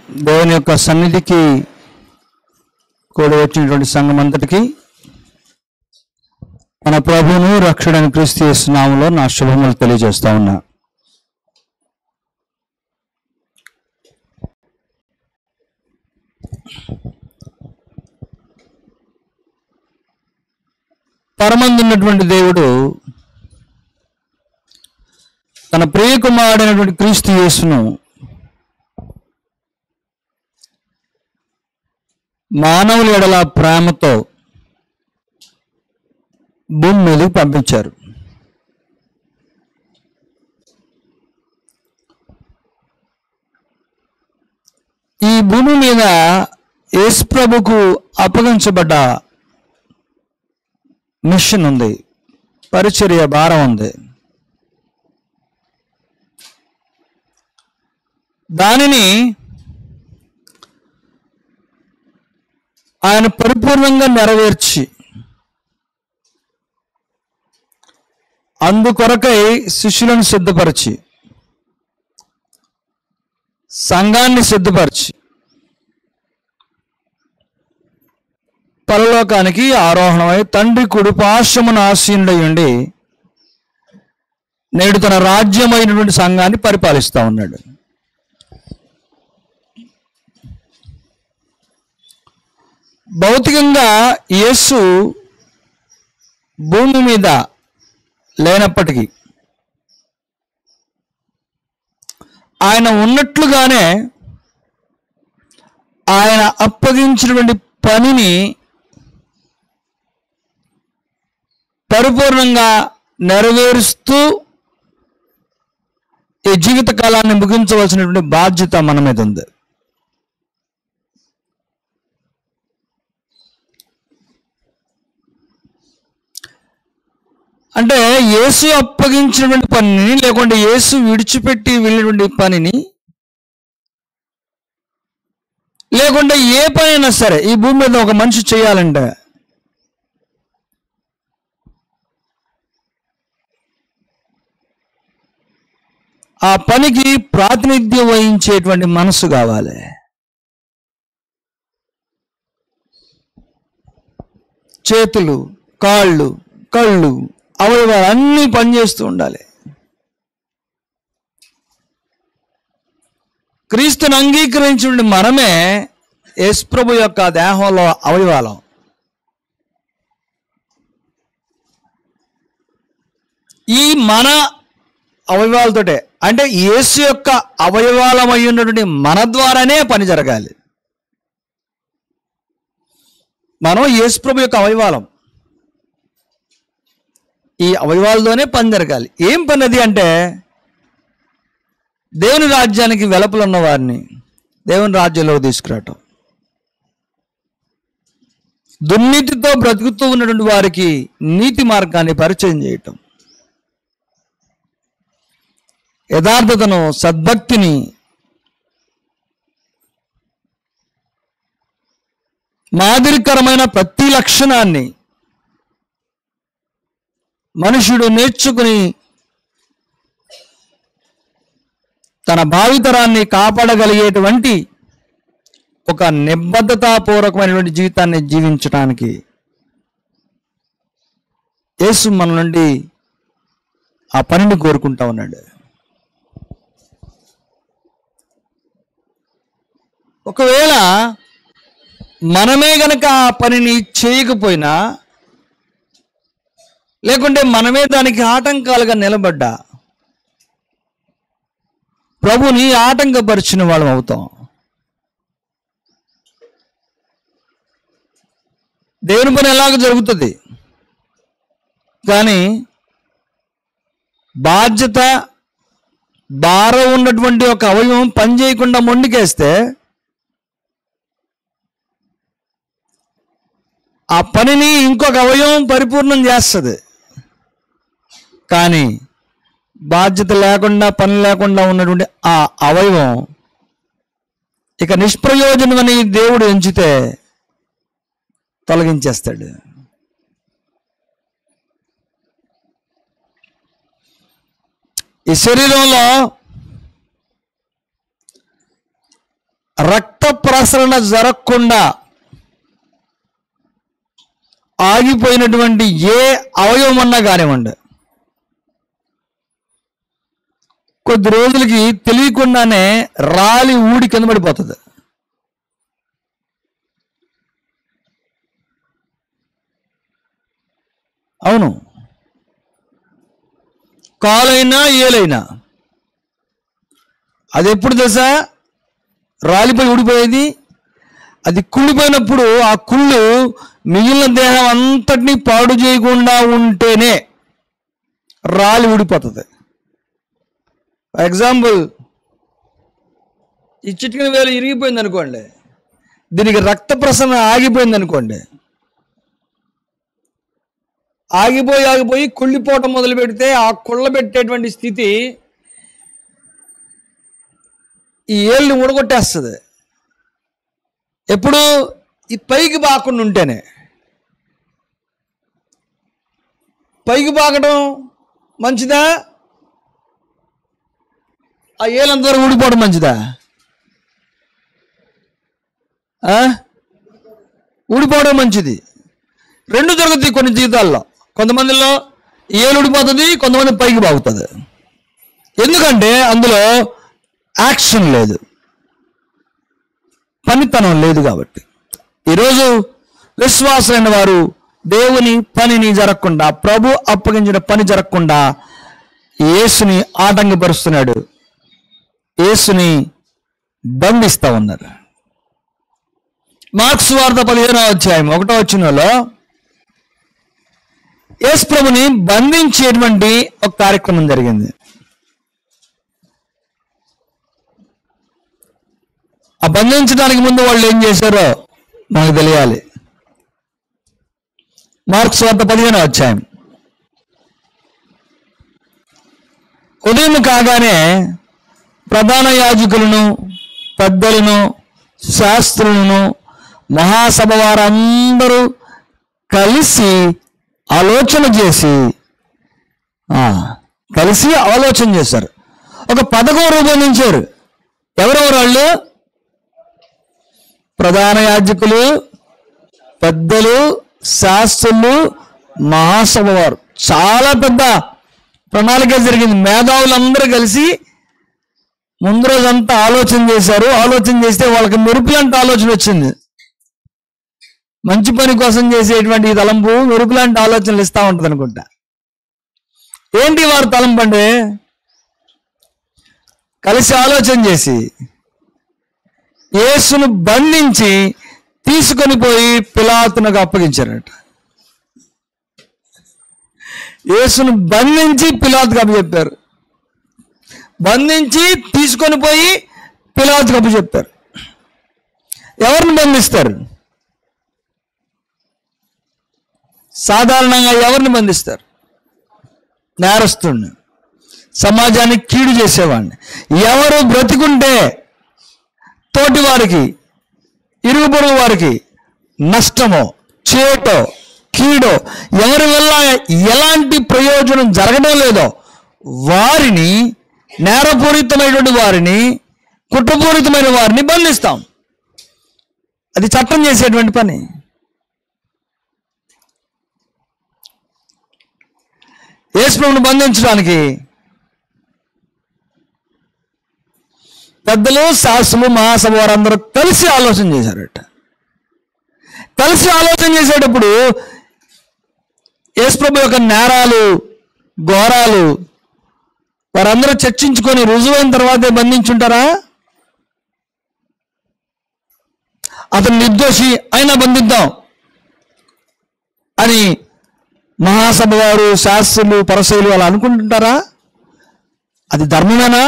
దేవుని యొక్క సన్నిధికి కూడి వచ్చినటువంటి సంఘం అంతటికి మన ప్రభువును రక్షకుడైన క్రీస్తు యేసు నామములో నా శుభములు తెలియజేస్తా ఉన్నా. పరమందున్నటువంటి దేవుడు తన ప్రియ కుమారుడైనటువంటి క్రీస్తు యేసును మానవుల ఎడల ప్రేమతో భూమి మీదకి పంపించారు. ఈ భూమి మీద యేసు ప్రభుకు అప్పగించబడ్డ మిషన్ ఉంది, పరిచర్య భారం ఉంది. దానిని ఆయన పరిపూర్ణంగా నెరవేర్చి అందుకొరకై శిష్యులను సిద్ధపరిచి సంఘాన్ని సిద్ధపరిచి పరలోకానికి ఆరోహణమై తండ్రి కుడి పార్శ్వమున ఆసీనుడై ఉండి నేడు తన రాజ్యమైనటువంటి సంఘాన్ని పరిపాలిస్తూ ఉన్నాడు. భౌతికంగా యేసు భూమి మీద లేనప్పటికీ ఆయన ఉన్నట్లుగానే ఆయన అప్పగించినటువంటి పనిని పరిపూర్ణంగా నెరవేరుస్తూ ఈ జీవిత కాలాన్ని ముగించవలసినటువంటి బాధ్యత మన మీద ఉంది. అంటే యేసు అప్పగించినటువంటి పనిని లేకుంటే యేసు విడిచిపెట్టి వెళ్ళినటువంటి పనిని లేకుంటే ఏ పనైనా సరే ఈ భూమి మీద ఒక మనిషి చేయాలంటే ఆ పనికి ప్రాతినిధ్యం వహించేటువంటి మనసు కావాలి. చేతులు, కాళ్ళు, కళ్ళు, అవయవాలు అన్నీ పనిచేస్తూ ఉండాలి. క్రీస్తుని అంగీకరించిన మనమే యేసు ప్రభు యొక్క దేహంలో అవయవాలం. ఈ మన అవయవాలతోటే అంటే యేసు యొక్క అవయవాలమై ఉన్నటువంటి మన ద్వారానే పని జరగాలి. మనం యేసు ప్రభు యొక్క అవయవాలం. ఈ అవయవాలతోనే పని జరగాలి. ఏం పని అది అంటే దేవుని రాజ్యానికి వెలుపల ఉన్న వారిని దేవుని రాజ్యంలోకి తీసుకురావటం, దుర్నీతితో బ్రతుకుతూ ఉన్నటువంటి వారికి నీతి మార్గాన్ని పరిచయం చేయటం, యథార్థతను, సద్భక్తిని, మాదిరికరమైన ప్రతి లక్షణాన్ని మనుషుడు నేర్చుకుని తన భావితరాన్ని కాపాడగలిగేటువంటి ఒక నిబద్ధతాపూర్వకమైనటువంటి జీవితాన్ని జీవించడానికి యేసు మన నుండి ఆ పనిని కోరుకుంటా ఉన్నాడు. ఒకవేళ మనమే గనక ఆ పనిని చేయకపోయినా లేకుంటే మనమే దానికి ఆటంకాలుగా నిలబడ్డా ప్రభుని ఆటంకపరిచిన వాళ్ళం అవుతాం. దేవుని పని ఎలాగ జరుగుతుంది, కానీ బాధ్యత భారం ఉన్నటువంటి ఒక అవయవం పని చేయకుండా మొండికేస్తే ఆ పనిని ఇంకొక అవయవం పరిపూర్ణం చేస్తుంది. కానీ బాధ్యత లేకుండా పని లేకుండా ఉన్నటువంటి ఆ అవయవం ఇక నిష్ప్రయోజనమని దేవుడు ఎంచితే తొలగించేస్తాడు. ఈ శరీరంలో రక్త ప్రసరణ జరగకుండా ఆగిపోయినటువంటి ఏ అవయవం అన్నా కానివ్వండి, కొద్ది రోజులకి తెలియకుండానే రాలి ఊడి కింద పడిపోతుంది. అవును, కాలైనా ఏలైనా అది ఎప్పుడు తెలుసా? రాలిపోయి ఊడిపోయేది. అది కుళ్ళిపోయినప్పుడు ఆ కుళ్ళు మిగిలిన దేహం అంతటినీ పాడు చేయకుండా ఉంటేనే రాలి ఊడిపోతుంది. ఫర్ ఎగ్జాంపుల్, ఈ చిటికిన వేలు ఇరిగిపోయింది అనుకోండి, దీనికి రక్త ప్రసరణ ఆగిపోయింది అనుకోండి, ఆగిపోయి కుళ్ళిపోవటం మొదలు పెడితే ఆ కుళ్ళ పెట్టేటువంటి స్థితి ఈ ఏళ్ళని ఊడగొట్టేస్తుంది. ఎప్పుడు? ఈ పైకి బాకుండా ఉంటేనే. పైకి బాగడం మంచిదా? ఆ ఏళ్ళంతవరకు ఊడిపోవడం మంచిదా? ఊడిపోవడం మంచిది. రెండు జరుగుతాయి కొన్ని జీవితాల్లో. కొంతమందిలో ఏలు ఊడిపోతుంది, కొంతమంది పైకి బాగుతుంది. ఎందుకంటే అందులో యాక్షన్ లేదు, పనితనం లేదు. కాబట్టి ఈరోజు విశ్వాసమైన వారు దేవుని పనిని జరగకుండా, ప్రభు అప్పగించిన పని జరగకుండా యేసుని ఆటంకపరుస్తున్నాడు, యేసుని బంధిస్తూ ఉన్నారు. మార్క్స్ వార్త 15వ అధ్యాయం 1వ వచనంలో యేసు ప్రభుని బంధించేటువంటి ఒక కార్యక్రమం జరిగింది. ఆ బంధించడానికి ముందు వాళ్ళు ఏం చేశారో మనకు తెలియాలి. మార్క్స్ వార్త 15వ అధ్యాయం. ఉదయం కాగానే ప్రధాన యాజకులను, పెద్దలను, శాస్త్రులను, మహాసభ వారందరూ కలిసి ఆలోచన చేశారు. ఒక పథకం రూపొందించారు. ఎవరెవరు వాళ్ళు? ప్రధాన యాజకులు, పెద్దలు, శాస్త్రులు, మహాసభ వారు. చాలా పెద్ద ప్రణాళిక జరిగింది. మేధావులందరూ కలిసి ముందు రోజంతా ఆలోచన చేశారు. ఆలోచన చేస్తే వాళ్ళకి మెరుపులాంటి ఆలోచన వచ్చింది. మంచి పని కోసం చేసేటువంటి ఈ తలంపు మెరుపులాంటి ఆలోచనలు ఇస్తూ ఉంటుంది అనుకుంటా. ఏంటి వారు తలంపు అంటే? కలిసి ఆలోచన చేసి యేసును బంధించి తీసుకొని పోయి పిలాతునకు అప్పగించారట. యేసును బంధించి పిలాతుకు అప్పచెప్పారు. బంధించి తీసుకొని పోయి పిలాతుకు అప్పచెప్పారు. ఎవరిని బంధిస్తారు? సాధారణంగా ఎవరిని బంధిస్తారు? నేరస్తుడిని, సమాజానికి కీడు చేసేవాడిని. ఎవరు బ్రతికుంటే తోటి వారికి, ఇరుగు పొరుగు వారికి నష్టమో, చేటో, కీడో, ఎవరి వల్ల ఎలాంటి ప్రయోజనం జరగడం లేదో వారిని, నేరపూరితమైనటువంటి వారిని, కుట్రపూరితమైన వారిని బంధిస్తాం. అది చట్టం చేసేటువంటి పని. యేసు ప్రభువును బంధించడానికి పెద్దలు, శాస్త్రులు, మహాసభ వారందరూ కలిసి ఆలోచన చేశారట. కలిసి ఆలోచన చేసేటప్పుడు యేసు ప్రభు యొక్క నేరాలు, ఘోరాలు వారందరూ చర్చించుకొని రుజువైన తర్వాతే బంధించుంటారా? అతను నిర్దోషి అయినా బంధిద్దాం అని మహాసభ వారు, శాస్త్రులు, పరిసయ్యులు అలా అనుకుంటుంటారా? అది ధర్మమేనా?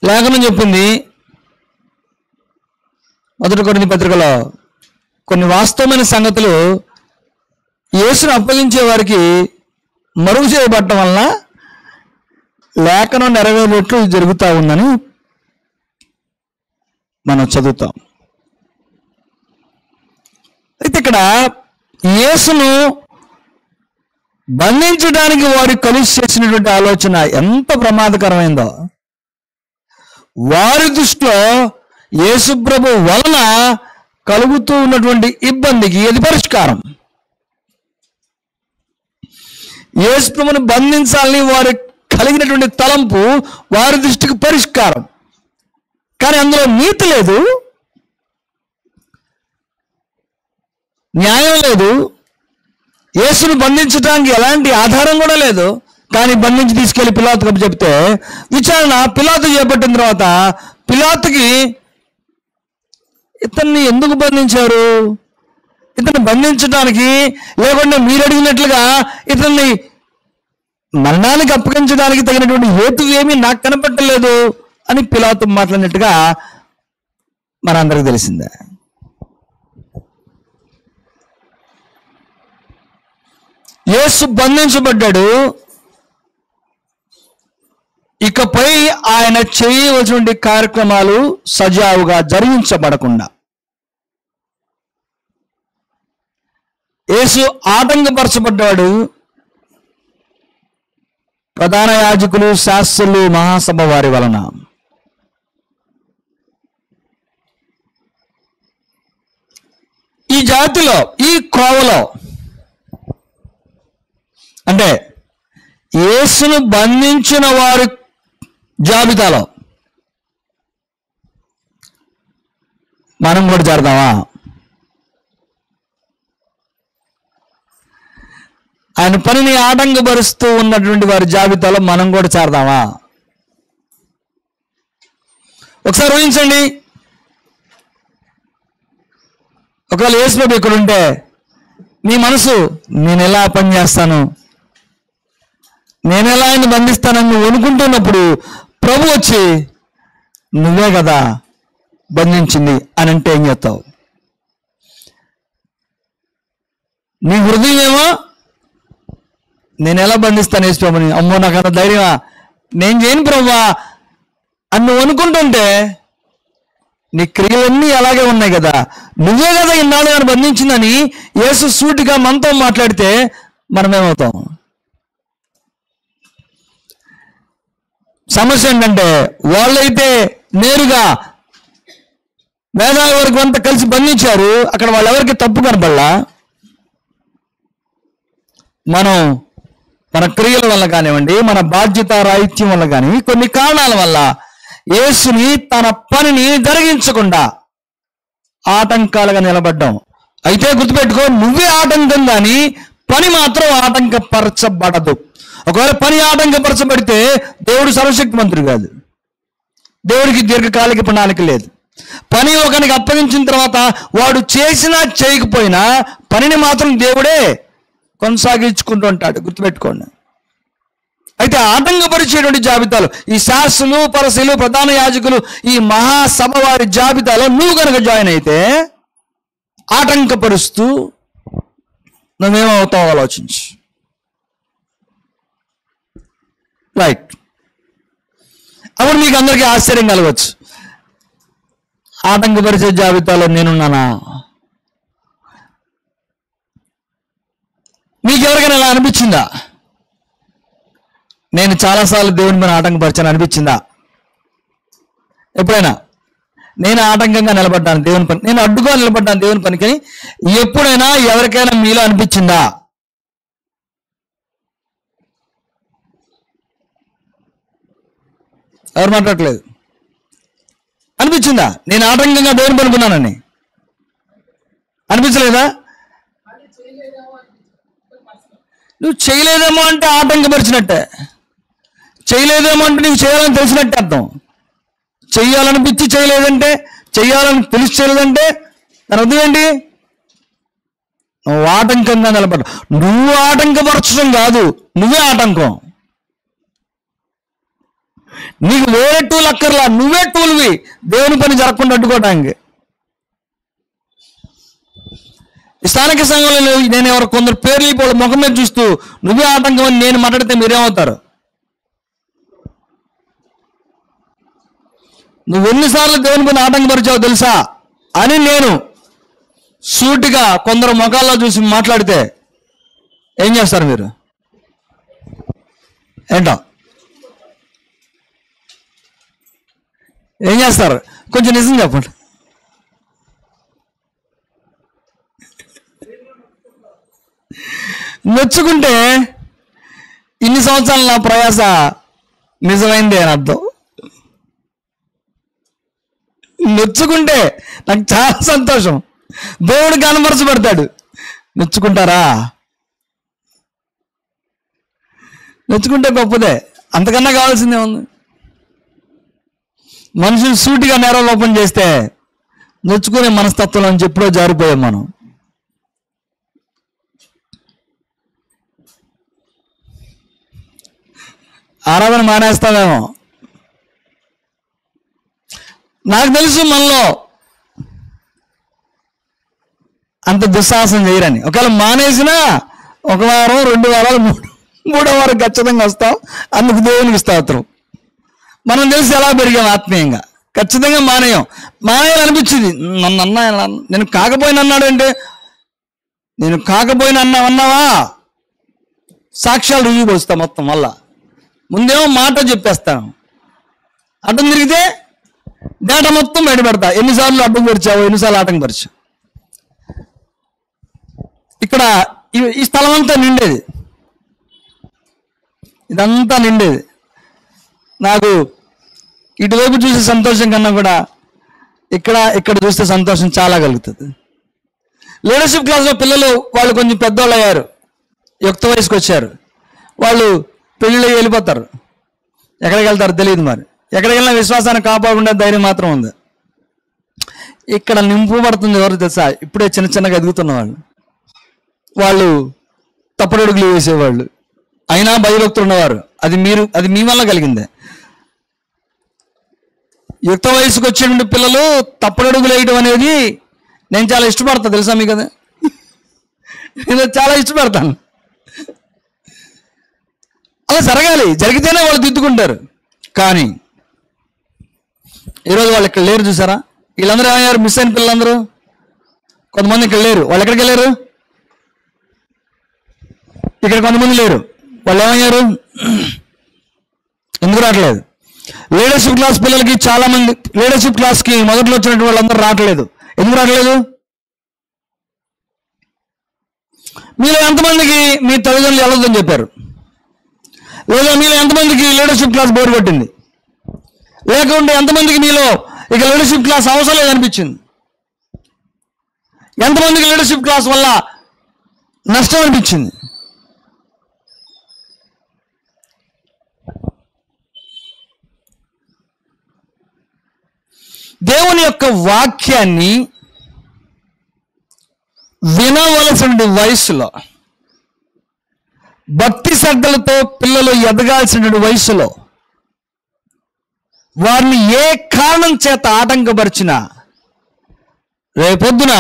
లేఖనం చెప్పింది మొదటి కొరింథీ పత్రికలో కొన్ని వాస్తవమైన సంగతులు యేసును అప్పగించే వారికి మరుగు చేయబడటం వలన లేఖనం నెరవేరేట్లు జరుగుతూ ఉందని మనం చదువుతాం. అయితే ఇక్కడ యేసును బంధించడానికి వారు కలిసి చేసినటువంటి ఆలోచన ఎంత ప్రమాదకరమైందో. వారి దృష్టిలో యేసుప్రభు వలన కలుగుతూ ఉన్నటువంటి ఇబ్బందికి ఇది పరిష్కారం. యేసుప్రభుని బంధించాలని వారు కలిగినటువంటి తలంపు వారి దృష్టికి పరిష్కారం. కానీ అందులో నీతి లేదు, న్యాయం లేదు, యేసును బంధించడానికి ఎలాంటి ఆధారం కూడా లేదు. కానీ బంధించి తీసుకెళ్లి పిలాతుకు చెప్తే విచారణ పిలాతు చేపట్టిన తర్వాత పిలాతుకి ఇతన్ని ఎందుకు బంధించారు, ఇతన్ని బంధించడానికి లేకుండా మీరు అడిగినట్లుగా ఇతన్ని మరణానికి అప్పగించడానికి తగినటువంటి హేతు ఏమీ నాకు కనపట్టలేదు అని పిలాతు మాట్లాడినట్టుగా మనందరికి తెలిసిందే. యేసు బంధించబడ్డాడు. ఇకపై ఆయన చేయవలసిన కార్యక్రమాలు సజావుగా జరిగించబడకుండా యేసు ఆటంకపరచబడ్డాడు. ప్రధాన యాజకులు, శాస్త్రులు, మహాసభ వారి వలన. ఈ జాతిలో, ఈ కోవలో, అంటే యేసును బంధించిన వారి జాబితాలో మనం కూడా చేరదామా? ఆయన పనిని ఆటంకపరుస్తూ ఉన్నటువంటి వారి జాబితాలో మనం కూడా చేరదామా? ఒకసారి ఊహించండి, ఒకవేళ యేసుప్రభు ఇక్కడ ఉంటే మీ మనసు నేను ఎలా పని చేస్తాను, నేను ఎలా ఆయన బంధిస్తానని నువ్వు అనుకుంటున్నప్పుడు ప్రభు వచ్చి నువ్వే కదా బంధించింది అని అంటే ఏం చేస్తావు? నీ హృదయం ఏమో నేను ఎలా బంధిస్తాను యేసుప్రభుని, అమ్మో నాకన్నా ధైర్యమా, నేను చేయను ప్రభువా అని నువ్వు అనుకుంటుంటే నీ క్రియలన్నీ అలాగే ఉన్నాయి కదా, నువ్వే కదా ఇన్నాళ్ళు నన్ను బంధించిందని యేసు సూటిగా మనతో మాట్లాడితే మనమేమవుతాం? సమస్య ఏంటంటే వాళ్ళైతే నేరుగా మేధావి వరకు అంతా కలిసి బంధించారు, అక్కడ వాళ్ళెవరికి తప్పు కనపడలా. మనం మన క్రియల వల్ల కానివ్వండి, మన బాధ్యత రాహిత్యం వల్ల కానీ కొన్ని కారణాల వల్ల యేసుని తన పనిని జరిగించకుండా ఆటంకాలుగా నిలబడ్డాం. అయితే గుర్తుపెట్టుకో, నువ్వే ఆటంకం కానీ పని మాత్రం ఆటంకపరచబడదు. ఒకవేళ పని ఆటంకపరచబడితే దేవుడు సర్వశక్తిమంతుడు కాదు, దేవుడికి దీర్ఘకాలిక ప్రణాళిక లేదు. పని ఒకనికి అప్పగించిన తర్వాత వాడు చేసినా చేయకపోయినా పనిని మాత్రం దేవుడే కొనసాగించుకుంటూ ఉంటాడు, గుర్తుపెట్టుకోండి. అయితే ఆటంకపరిచేటువంటి జాబితాలు ఈ శాస్త్రులు, పరిసయ్యులు, ప్రధాన యాజకులు, ఈ మహాసభ వారి జాబితాలో నువ్వు కనుక జాయిన్ అయితే ఆటంకపరుస్తూ నువ్వేమవుతావు ఆలోచించు. రైట్, అప్పుడు మీకు అందరికీ ఆశ్చర్యం కలగవచ్చు, ఆటంకపరిచే జాబితాలో నేనున్నానా? మీకు ఎవరికైనా ఇలా అనిపించిందా? నేను చాలాసార్లు దేవుని పని ఆటంకపరిచాను అనిపించిందా? ఎప్పుడైనా నేను ఆటంకంగా నిలబడ్డాను దేవుని పని, నేను అడ్డుగా నిలబడ్డాను దేవుని పనికి ఎప్పుడైనా ఎవరికైనా మీలో అనిపించిందా? ఎవరు మాట్లాడట్లేదు. అనిపించిందా నేను ఆటంకంగా దేవుని పనుకున్నానని? అనిపించలేదా? నువ్వు చేయలేదేమో అంటే ఆటంకపరిచినట్టే, చేయలేదేమో అంటే నీకు చేయాలని తెలిసినట్టే అర్థం. చెయ్యాలనిపించి చేయలేదంటే, చెయ్యాలని తెలిసి చేయలేదంటే దాని అర్థం ఏంటి? నువ్వు ఆటంకంగా నిలబడ్డా. నువ్వు ఆటంకపరచడం కాదు, నువ్వే ఆటంకం. నీకు వేరే టూల్ అక్కర్లా, నువ్వే టూల్వి దేవుని పని జరగకుండా అడ్డుకోవడానికి. స్థానిక సంఘంలో నేను ఎవరు కొందరు పేర్లు ఇప్పుడు ముఖం మీద చూస్తూ నువ్వే ఆటంకం అని నేను మాట్లాడితే మీరేమవుతారు? నువ్వు ఎన్నిసార్లు దేవుని పని ఆటంకపరిచావు తెలుసా అని నేను సూటిగా కొందరు ముఖాల్లో చూసి మాట్లాడితే ఏం చేస్తారు మీరు? ఏంటో ఏం చేస్తారు? కొంచెం నిజం చెప్పండి. నొచ్చుకుంటే ఇన్ని సంవత్సరాల నా ప్రయాస నిజమైంది అని అర్థం. నొచ్చుకుంటే నాకు చాలా సంతోషం, దేవుడు కనపరచబడతాడు. నొచ్చుకుంటారా? నొచ్చుకుంటే గొప్పదే, అంతకన్నా కావాల్సిందే ఉంది. మనుషులు సూటిగా నేరాలోపం చేస్తే నొచ్చుకునే మనస్తత్వం అని ఎప్పుడో జారిపోయాం మనం. ఆరాధన మానేస్తామేమో. నాకు తెలుసు మనలో అంత దుస్సాహసం చేయరని. ఒకవేళ మానేసినా 1 వారం 2 వారాలు 3వ వారం ఖచ్చితంగా వస్తాం. అందుకు దేవునికి స్తోత్రం. మనం తెలిసి ఎలా పెరిగాం ఆత్మీయంగా. ఖచ్చితంగా మానేయాలనిపించింది. నన్ను అన్నా, నేను కాకపోయినా అన్నాడు అంటే, నేను కాకపోయినా అన్నావా సాక్ష్యాలు రుజువు పోస్తా మొత్తం. మళ్ళా ముందేమో మాట చెప్పేస్తాను, అడ్డం తిరిగితే డేటా మొత్తం బయటపెడతా. ఎన్నిసార్లు అడ్డం పరిచావు, ఎన్నిసార్లు ఆటంకం పరిచావు. ఇక్కడ ఈ స్థలం అంతా నిండేది, ఇదంతా నిండేది. నాకు ఇటువైపు చూసే సంతోషం కన్నా కూడా ఇక్కడ చూస్తే సంతోషం చాలా కలుగుతుంది. లీడర్షిప్ క్లాస్లో పిల్లలు వాళ్ళు కొంచెం పెద్దవాళ్ళు అయ్యారు, యుక్త వయసుకు వచ్చారు. వాళ్ళు పెళ్ళి వెళ్ళిపోతారు, ఎక్కడికి వెళ్తారు తెలియదు. మరి ఎక్కడికి వెళ్ళినా విశ్వాసాన్ని కాపాడుకునే ధైర్యం మాత్రం ఉంది. ఇక్కడ నింపబడుతుంది ఎవరు తెలుసా? ఇప్పుడే చిన్నగా ఎదుగుతున్న వాళ్ళు తప్పడడుగులు వేసేవాళ్ళు, అయినా భయభక్తులు ఉన్నవారు. అది మీ వల్ల కలిగిందే. యుక్త వయసుకు వచ్చేటువంటి పిల్లలు తప్పడడుగులు వేయడం అనేది నేను చాలా ఇష్టపడతాను, తెలుసా మీకు? కదా, నేను చాలా ఇష్టపడతాను. అలా జరగాలి, జరిగితేనే వాళ్ళు దిద్దుకుంటారు. కానీ ఈరోజు వాళ్ళు ఇక్కడ లేరు, చూసారా? వీళ్ళందరూ ఏమయ్యారు? మిస్ అయిన పిల్లలందరూ కొంతమంది ఇక్కడ లేరు. వాళ్ళు ఎక్కడికి వెళ్ళారు? ఇక్కడ కొంతమంది లేరు. వాళ్ళు ఏమయ్యారు? ఎందుకు రావట్లేదు? లీడర్షిప్ క్లాస్ పిల్లలకి చాలా మంది లీడర్షిప్ క్లాస్కి మొదట్లో వచ్చినటువంటి వాళ్ళందరూ రావట్లేదు. ఎందుకు రావట్లేదు? మీలో ఎంతమందికి మీ తల్లిదండ్రులు వెళ్ళొద్దని చెప్పారు? లేదా మీలో ఎంతమందికి లీడర్షిప్ క్లాస్ బోర్ కొట్టింది? లేకుంటే ఎంతమందికి మీలో ఇక లీడర్షిప్ క్లాస్ అవసరం లేదనిపించింది? ఎంతమందికి లీడర్షిప్ క్లాస్ వల్ల నష్టం అనిపించింది? దేవుని యొక్క వాక్యాన్ని వినవలసిన వయసులో, భక్తి శ్రద్ధలతో పిల్లలు ఎదగాల్సిన వయసులో వారిని ఏ కారణం చేత ఆటంకపరిచినా రేపొద్దున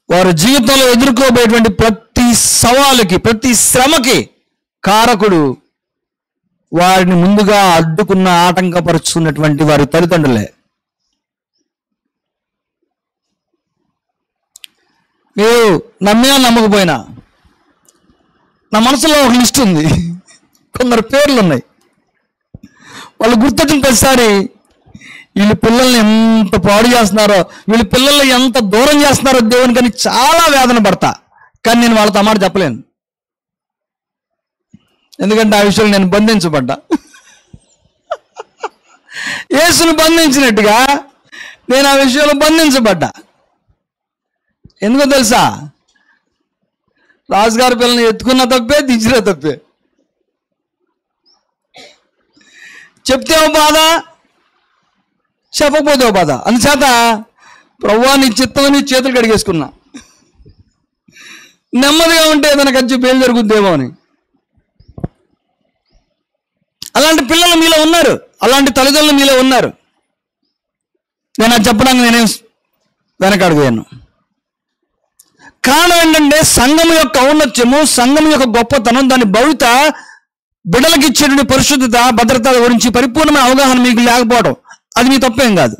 వారి జీవితంలో ఎదుర్కోబోయేటువంటి ప్రతి సవాలుకి, ప్రతి శ్రమకి కారకుడు వారిని ముందుగా అడ్డుకున్న, ఆటంకపరుచుకున్నటువంటి వారి తల్లిదండ్రులే. మీరు నమ్మినా నమ్మకపోయినా నా మనసులో ఒక లిస్ట్ ఉంది, కొందరు పేర్లు ఉన్నాయి. వాళ్ళు గుర్తొచ్చిన ప్రతిసారి వీళ్ళు పిల్లల్ని ఎంత పాడు చేస్తున్నారో, వీళ్ళు పిల్లల్ని ఎంత దూరం చేస్తున్నారో దేవునికి అని చాలా వేదన పడతా. కానీ నేను వాళ్ళతో మాట చెప్పలేను, ఎందుకంటే ఆ విషయంలో నేను బంధించబడ్డా. యేసును బంధించినట్టుగా నేను ఆ విషయంలో బంధించబడ్డా. ఎందుకో తెలుసా? రాజుగారి పిల్లల్ని ఎత్తుకున్న తప్పే, దించిన తప్పే. చెప్తే ఓ బాధ, చెప్పకపోతే ఓ బాధ. అందుచేత ప్రభువా నీ చిత్తం నీ చేతులు కడిగేసుకున్నా, నెమ్మదిగా ఉంటే ఏదైనా ఖర్చు పేలు జరుగుద్దేమో అని. అలాంటి పిల్లలు మీలో ఉన్నారు, అలాంటి తల్లిదండ్రులు మీలో ఉన్నారు. నేను అది చెప్పడానికి నేనేం వెనకడుగుయాను. కారణం ఏంటంటే సంఘం యొక్క ఔన్నత్యము, సంఘం యొక్క గొప్పతనం, దాని భవిత, బిడ్డలకు ఇచ్చేటువంటి పరిశుద్ధత, భద్రత గురించి పరిపూర్ణమైన అవగాహన మీకు లేకపోవడం, అది మీ తప్పేం కాదు.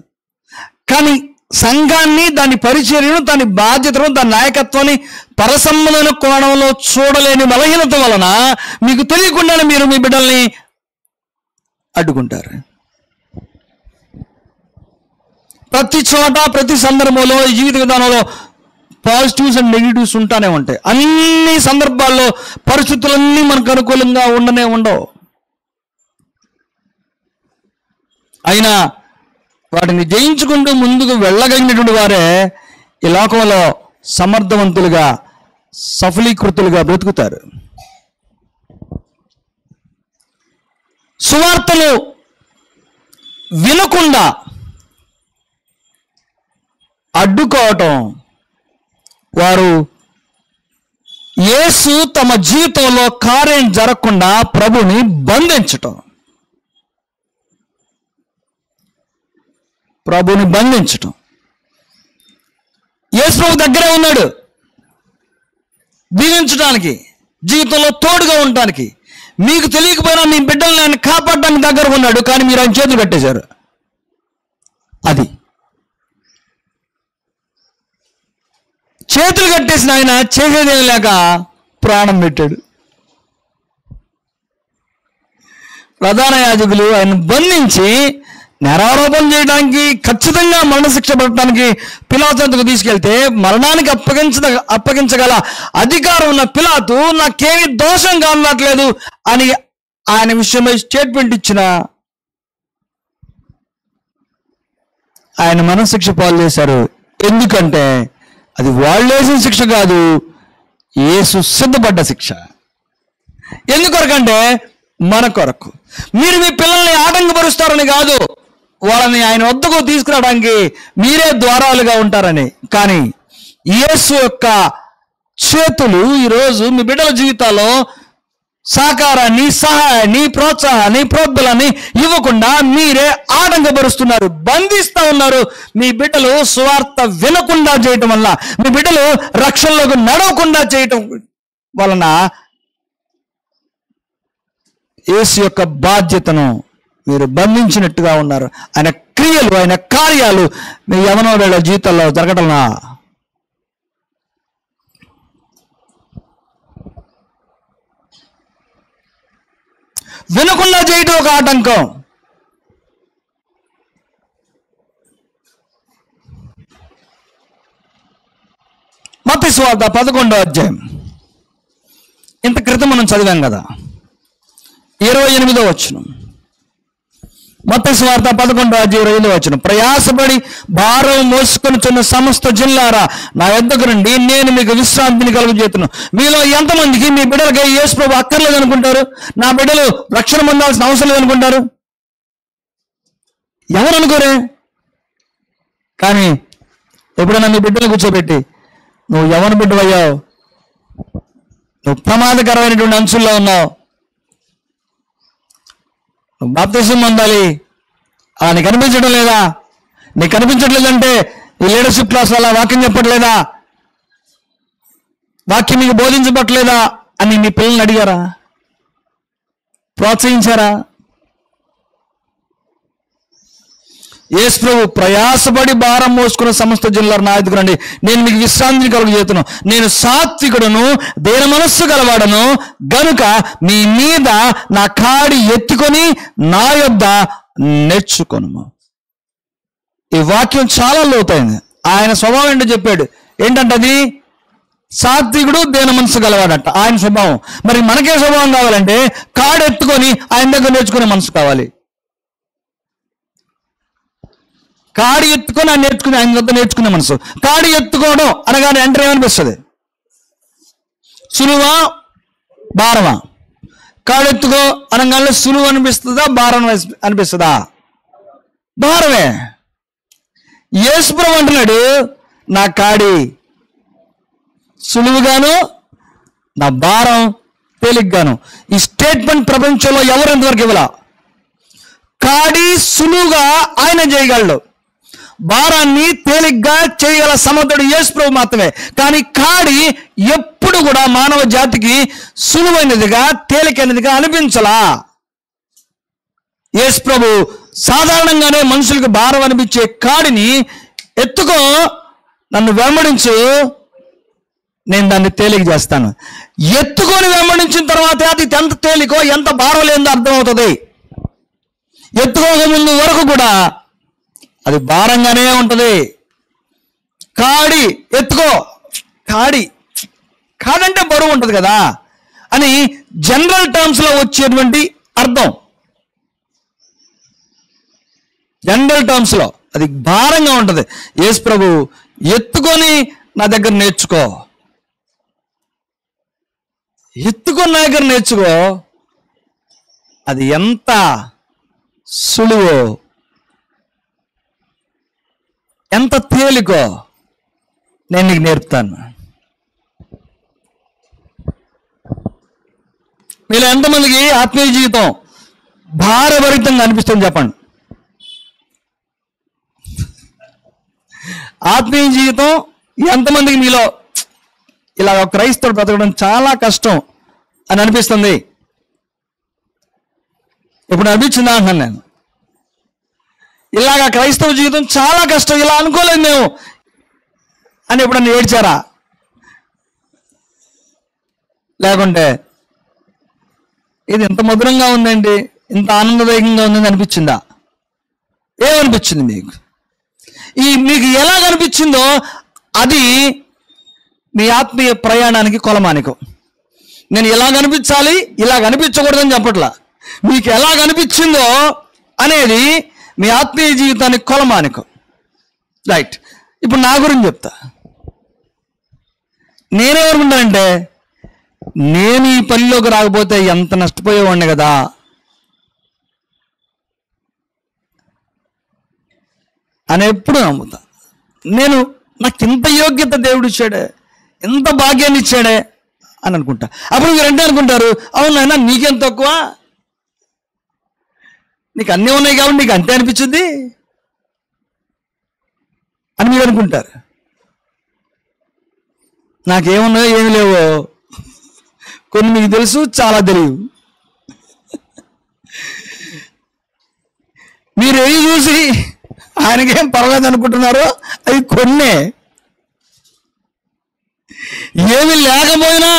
కానీ సంఘాన్ని, దాని పరిచర్యను, దాని బాధ్యతను, దాని నాయకత్వాన్ని పరసంబంధమైన కోణంలో చూడలేని బలహీనత వలన మీకు తెలియకుండానే మీరు మీ బిడ్డల్ని అడ్డుకుంటారు. ప్రతి చోట, ప్రతి సందర్భంలో, జీవిత విధానంలో పాజిటివ్స్ అండ్ నెగిటివ్స్ ఉంటానే ఉంటాయి. అన్ని సందర్భాల్లో పరిస్థితులన్నీ మనకు అనుకూలంగా ఉండవు. అయినా వాటిని జయించుకుంటూ ముందుకు వెళ్ళగలిగినటువంటి వారే ఈ లోకంలో సమర్థవంతులుగా, సఫలీకృతులుగా బ్రతుకుతారు. సువార్తలు వినకుండా అడ్డుకోవటం, వారు యేసు తమ జీవితంలో కార్యం జరగకుండా ప్రభుని బంధించటం. యేసు ప్రభు దగ్గరే ఉన్నాడు దీవించడానికి, జీవితంలో తోడుగా ఉండటానికి. మీకు తెలియకపోయినా మీ బిడ్డల్ని ఆయన కాపాడడానికి దగ్గర ఉన్నాడు, కానీ మీరు ఆయన చేతులు కట్టేశారు. అది చేతులు కట్టేసిన ఆయన చేసేదేం లేక ప్రాణం పెట్టాడు. ప్రధాన యాజకులు ఆయన బంధించి నేరారోపణ చేయడానికి, ఖచ్చితంగా మరణశిక్ష పడటానికి పిలాతు వద్దకు తీసుకెళ్తే, మరణానికి అప్పగించగల అధికారం ఉన్న పిలాతు నాకేమీ దోషం కానట్లేదు అని ఆయన విషయమై స్టేట్మెంట్ ఇచ్చిన ఆయన మరణశిక్ష పాలు చేశారు. ఎందుకంటే అది వాళ్ళు వేసిన శిక్ష కాదు, యేసు సిద్ధపడ్డ శిక్ష. ఎందుకొరకంటే మన కొరకు. మీరు మీ పిల్లల్ని ఆటంకపరుస్తారని కాదు, వాళ్ళని ఆయన వద్దకు తీసుకురావడానికి మీరే ద్వారాలుగా ఉంటారని. కానీ యేసు యొక్క చేతులు ఈరోజు మీ బిడ్డల జీవితాల్లో సహకారాన్ని, సహాయాన్ని, ప్రోత్సాహాన్ని, ప్రోద్బలాన్ని ఇవ్వకుండా మీరే ఆటంకపరుస్తున్నారు, బంధిస్తూ ఉన్నారు. మీ బిడ్డలు సువార్త వినకుండా చేయటం వల్ల, మీ బిడ్డలు రక్షణలోకి నడవకుండా చేయటం వలన యేసు యొక్క బాధ్యతను మీరు బంధించినట్టుగా ఉన్నారు. ఆయన క్రియలు, ఆయన కార్యాలు మీ యవనోళ్ళ జీవితాల్లో జరగటంలా వినకుండా చేయటం ఒక ఆటంకం. మత్తయి సువార్త 11వ అధ్యాయం, ఇంత క్రితం మనం చదివాం కదా, 28వ వచనం. మత్తయి సువార్త 11వ అధ్యాయం 25వ వచనం. ప్రయాసపడి భారం మోసుకొనుచున్న సమస్త జనులారా నా యొద్దకు రండి, నేను మీకు విశ్రాంతిని కలుగజేతును. మీలో ఎంతమందికి మీ బిడ్డలకి యేసు ప్రభు అక్కర్లేదు అనుకుంటారు? నా బిడ్డలు రక్షణ పొందాల్సిన అవసరం లేదనుకుంటారు? ఎవరు అనుకోరే? కానీ ఎప్పుడైనా మీ బిడ్డలు కూర్చోబెట్టి, నువ్వు ఎవరు బిడ్డవయ్యావు, నువ్వు ప్రమాదకరమైనటువంటి అంచుల్లో ఉన్నావు, నువ్వు బాప్తిసం పొందాలి, నీకు కనిపించడం లేదా, నీకు కనిపించట్లేదంటే ఈ లీడర్షిప్ క్లాస్ వల్ల వాక్యం చెప్పట్లేదా, వాక్యం మీకు బోధించబట్లేదా అని మీ పిల్లల్ని అడిగారా? ప్రోత్సహించారా? యేసు ప్రభు ప్రయాసపడి భారం మోసుకున్న సమస్త జనులారా నా యొద్దకు రండి, నేను మీకు విశ్రాంతిని కలుగజేతును. నేను సాత్వికుడును, దీన మనస్సు గలవాడను గనుక మీ మీద నా కాడి ఎత్తుకొని నా యొద్ద నేర్చుకొనుము. ఈ వాక్యం చాలా లోతైంది. ఆయన స్వభావం ఏంటో చెప్పాడు. ఏంటంటది? సాత్వికుడు, దీన మనస్సు గలవాడంట ఆయన స్వభావం. మరి మనకే స్వభావం కావాలంటే కాడు ఎత్తుకొని ఆయన దగ్గర నేర్చుకునే మనసు కావాలి. కాడి ఎత్తుకొని ఆయన నేర్చుకుని ఆయన వద్ద నేర్చుకునే మనసు. కాడి ఎత్తుకోవడం అనగానే అంటే ఏమనిపిస్తుంది? సులువా, భారమా? కాడెత్తుకో అనగానే సులువు అనిపిస్తుందా, భారం అనిపిస్తుందా? భారమే. యేసు ప్రభు అంటున్నాడు, నా కాడి సులువుగాను, నా భారం తేలిగ్గాను. ఈ స్టేట్మెంట్ ప్రపంచంలో ఎవరు ఎంతవరకు ఇవ్వాల? కాడి సులువుగా ఆయన చేయగలడు, భారాన్ని తేలిగ్గా చేయగల సమర్థుడు యేసు ప్రభు మాత్రమే. కానీ కాడి ఎప్పుడు కూడా మానవ జాతికి సులువైనదిగా, తేలికైనదిగా అనిపించలా. యేసు ప్రభు సాధారణంగానే మనుషులకు భారం అనిపించే కాడిని ఎత్తుకో, నన్ను వెంబడించు, నేను దాన్ని తేలిక చేస్తాను. ఎత్తుకొని వెంబడించిన తర్వాత అది ఎంత తేలికో ఎంత భారం లేదో అర్థమవుతుంది. ఎత్తుకోక ముందు వరకు కూడా అది భారంగానే ఉంటుంది. కాడి ఎత్తుకో, కాడంటే బరువు ఉంటుంది కదా అని జనరల్ టర్మ్స్లో వచ్చేటువంటి అర్థం. జనరల్ టర్మ్స్లో అది భారంగా ఉంటుంది. యేసు ప్రభు ఎత్తుకొని నా దగ్గర నేర్చుకో, ఎత్తుకొని నా దగ్గర నేర్చుకో, అది ఎంత సులువో ఎంత తేలికో నేను నీకు నేర్పుతాను. మీలో ఎంతమందికి ఆత్మీయ జీవితం భారభరితంగా అనిపిస్తుంది చెప్పండి. ఆత్మీయ జీవితం ఎంతమందికి మీలో ఇలా క్రైస్తవుడు బ్రతకడం చాలా కష్టం అని అనిపిస్తుంది? ఇప్పుడు అనిపించిందా అంటున్నాను నేను. ఇలాగా క్రైస్తవ జీవితం చాలా కష్టం, ఇలా అనుకోలేదు మేము అని ఎప్పుడన్నా ఏడ్చారా? లేకుంటే ఇది ఇంత మధురంగా ఉందండి, ఇంత ఆనందదాయకంగా ఉందని అనిపించిందా? ఏమనిపించింది మీకు? మీకు ఎలా కనిపించిందో అది మీ ఆత్మీయ ప్రయాణానికి కొలమానికం. నేను ఇలా కనిపించాలి, ఇలా కనిపించకూడదని చెప్పట్లా. మీకు ఎలా కనిపించిందో అనేది మీ ఆత్మీయ జీవితానికి కొలమానికం. రైట్. ఇప్పుడు నా గురించి చెప్తా. నేనేమనుకుంటానంటే, నేను ఈ పనిలోకి రాకపోతే ఎంత నష్టపోయేవాడిని కదా అని ఎప్పుడు నమ్ముతా. నాకు ఇంత యోగ్యత దేవుడు ఇచ్చాడే, ఎంత భాగ్యాన్ని ఇచ్చాడే అని అనుకుంటా. అప్పుడు మీరంటే అనుకుంటారు, అవును నాయనా నీకేం తక్కువ, నీకు అన్నీ ఉన్నాయి కాబట్టి నీకు అంతే అనిపించింది అని మీరు అనుకుంటారు. నాకేమున్నాయో ఏమి లేవో కొన్ని మీకు తెలుసు, చాలా తెలియవు. మీరు ఏవి చూసి ఆయనకేం పర్వాలేదు అనుకుంటున్నారో అవి కొన్నే. ఏమి లేకపోయినా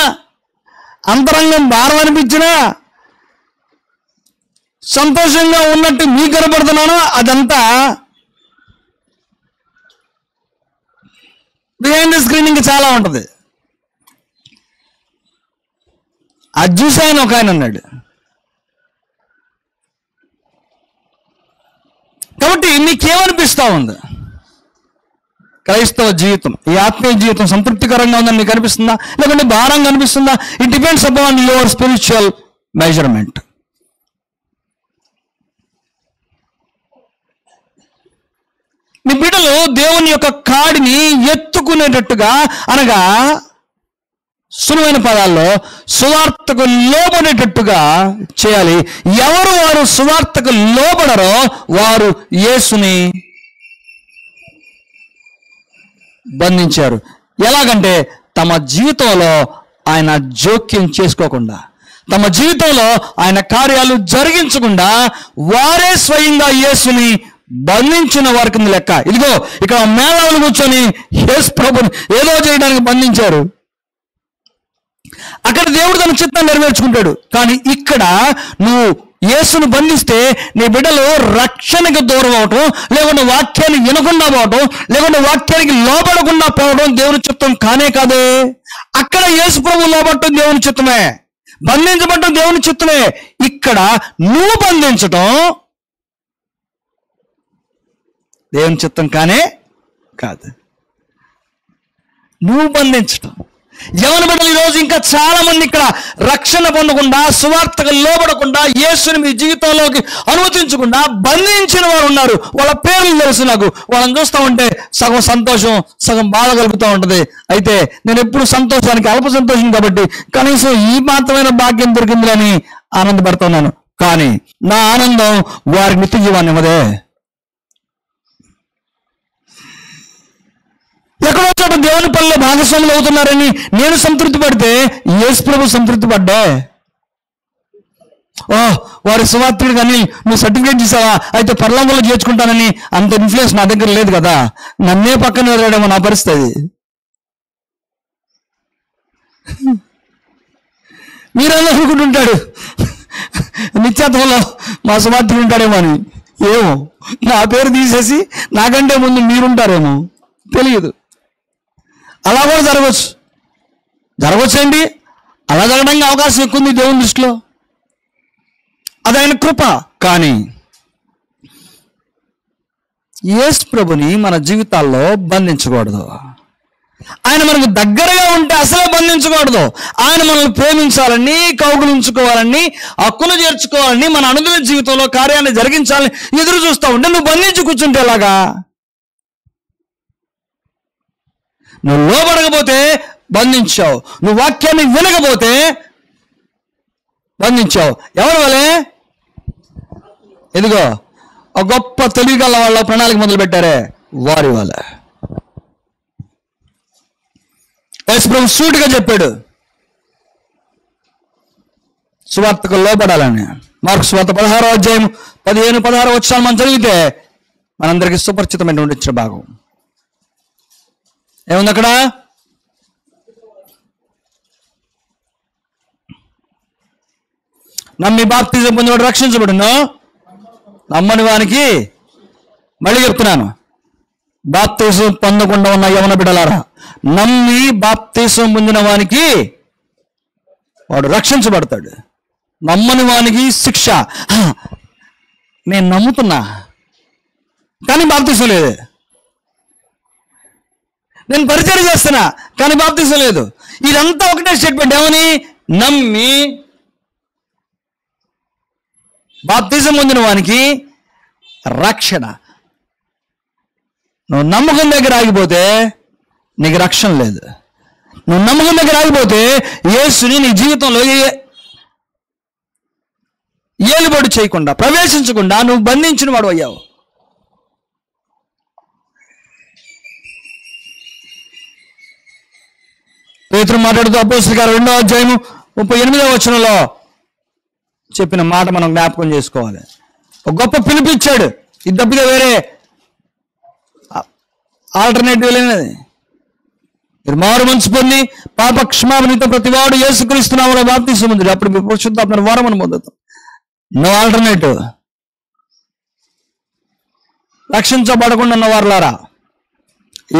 అంతరంగం భారం అనిపించినా సంతోషంగా ఉన్నట్టు మీకు కనపడుతున్నానో అదంతా బిహైండ్ ద స్క్రీన్ ఇంకా చాలా ఉంటుంది. అది చూసి ఆయన ఒక ఆయన అన్నాడు. కాబట్టి మీకేమనిపిస్తూ ఉంది? క్రైస్తవ జీవితం, ఈ ఆత్మీయ జీవితం సంతృప్తికరంగా ఉందని మీకు అనిపిస్తుందా, లేకుంటే భారంగా అనిపిస్తుందా? It depends upon your spiritual measurement. మీ బిడ్డలు దేవుని యొక్క కాడిని ఎత్తుకునేటట్టుగా, అనగా సులువైన పదాల్లో సువార్తకు లోబడేటట్టుగా చేయాలి. ఎవరు వారు సువార్తకు లోబడరో వారు యేసుని బంధించారు. ఎలాగంటే తమ జీవితంలో ఆయన జోక్యం చేసుకోకుండా, తమ జీవితంలో ఆయన కార్యాలు జరిగించకుండా వారే స్వయంగా యేసుని బంధించిన వారి కింద లెక్క. ఇదిగో ఇక్కడ మేళాలు కూర్చొని యేసు ప్రభుని ఏదో చేయడానికి బంధించారు. అక్కడ దేవుడు తన చిత్తాన్ని నెరవేర్చుకుంటాడు. కానీ ఇక్కడ నువ్వు యేసును బంధిస్తే నీ బిడ్డలు రక్షణకు దూరం అవటం, లేకుంటే వాక్యాన్ని వినకుండా పోవటం, లేకుంటే వాక్యానికి లోబడకుండా పోవడం దేవుని చిత్తం కానే కాదే. అక్కడ యేసు ప్రభు లోబడటం దేవుని చిత్తమే, బంధించబడటం దేవుని చిత్తమే. ఇక్కడ నువ్వు బంధించటం దేవుని చిత్తం కానే కాదు. నువ్వు బంధించటం. యవన బిడ్డలు ఈరోజు ఇంకా చాలా మంది ఇక్కడ రక్షణ పొందకుండా, సువార్తకు లోబడకుండా, యేసుని మీ జీవితంలోకి అనుమతించకుండా బంధించిన వారు ఉన్నారు. వాళ్ళ పేర్లు తెలుసు నాకు. వాళ్ళని చూస్తూ ఉంటే సగం సంతోషం, సగం బాధ కలుగుతూ ఉంటుంది. అయితే నేను ఎప్పుడు సంతోషానికి అల్ప సంతోషం కాబట్టి కనీసం ఈ మాత్రమైన భాగ్యం దొరికిందని ఆనందపడుతున్నాను. కానీ నా ఆనందం వారికి నిత్య జీవాన్ని ఇవ్వదే. ఎక్కడో చోట దేవుని పనిలో భాగస్వాములు అవుతున్నారని నేను సంతృప్తి పడితే యేసు ప్రభు సంతృప్తి పడ్డా? ఓ వారి సువార్తుడు కానీ నువ్వు సర్టిఫికేట్ చేసావా, అయితే పరలోకంలో చేర్చుకుంటానని అంత ఇన్ఫ్లుయెన్స్ నా దగ్గర లేదు కదా, నన్నే పక్కన వెళ్ళడమో నా పరిస్థితి. మీరన్నా అనుకుంటుంటాడు నిత్యత్వంలో మా సువార్తుడు ఉంటాడేమో అని. ఏమో, నా పేరు తీసేసి నాకంటే ముందు మీరుంటారేమో తెలియదు. అలా కూడా జరగవచ్చండి. అలా జరగడానికి అవకాశం ఎక్కువ ఉంది దేవుని దృష్టిలో, అదైన కృప. కానీ యేసు ప్రభుని మన జీవితాల్లో బంధించకూడదు. ఆయన మనకు దగ్గరగా ఉంటే అసలే బంధించకూడదు. ఆయన మనల్ని ప్రేమించాలని, కౌగులించుకోవాలని, హక్కును చేర్చుకోవాలని, మన అనుదిన జీవితంలో కార్యాన్ని జరిగించాలని ఎదురు చూస్తూ ఉంటే నువ్వు బంధించి కూర్చుంటే ఎలాగా? నువ్వు లోబడకపోతే బంధించావు, నువ్వు వాక్యాన్ని వినకపోతే బంధించావు. ఎవరి వలే? ఎదుగో ఒక గొప్ప తెలివిగల వాళ్ళ ప్రణాళిక మొదలు పెట్టారే, వారి వల్ల. యేసు ప్రభు సూటిగా చెప్పాడు సువార్తకు లోబడాలని. మార్కు సువార్త 16వ అధ్యాయం 15-16 వచనాలు మనం చదివితే మనందరికీ సుపరిచితమైనటువంటి ఇచ్చిన భాగం ఏముంది అక్కడ? నమ్మి బాప్తిజం పొందినవాడు రక్షించబడును, నమ్మని వానికి, మళ్ళీ చెప్తున్నాను, బాప్తిజం పొందకుండా ఉన్న యవన బిడ్డలారా, నమ్మి బాప్తిజం పొందిన వానికి వాడు రక్షించబడతాడు, నమ్మని వానికి శిక్ష. నేను నమ్ముతున్నా కానీ బాప్తిజం లేదు, నేను పరిచయం చేస్తున్నా కానీ బాప్తిజం లేదు. ఇదంతా ఒకటే స్టేట్మెంట్. ఏమని? నమ్మి బాప్తిజం పొందిన వానికి రక్షణ. నువ్వు నమ్మకం దగ్గర ఆగిపోతే నీకు రక్షణ లేదు. నువ్వు నమ్మకం దగ్గర ఆగిపోతే యేసుని నీ జీవితంలో ఏలుబడి చేయకుండా, ప్రవేశించకుండా నువ్వు బంధించిన వాడు అయ్యావు. పేతురు మాట్లాడుతూ అపోస్తలుల కార్యాలు 2వ అధ్యాయం 38వ వచనంలో చెప్పిన మాట మనం జ్ఞాపకం చేసుకోవాలి. ఒక గొప్ప పిలిపిచ్చాడు, ఇది తప్పితే వేరే ఆల్టర్నేటివ్ లేనిది. మీరు మారు మనసు పొంది పాప క్షమాపణతో ప్రతివాడు యేసుక్రీస్తు నామములో బాప్తిసం పొందుడు, అప్పుడు మీరు పరిశుద్ధాత్మ వరమును పొందుతాం. No alternative. రక్షించబడకుండా ఉన్న వారులారా,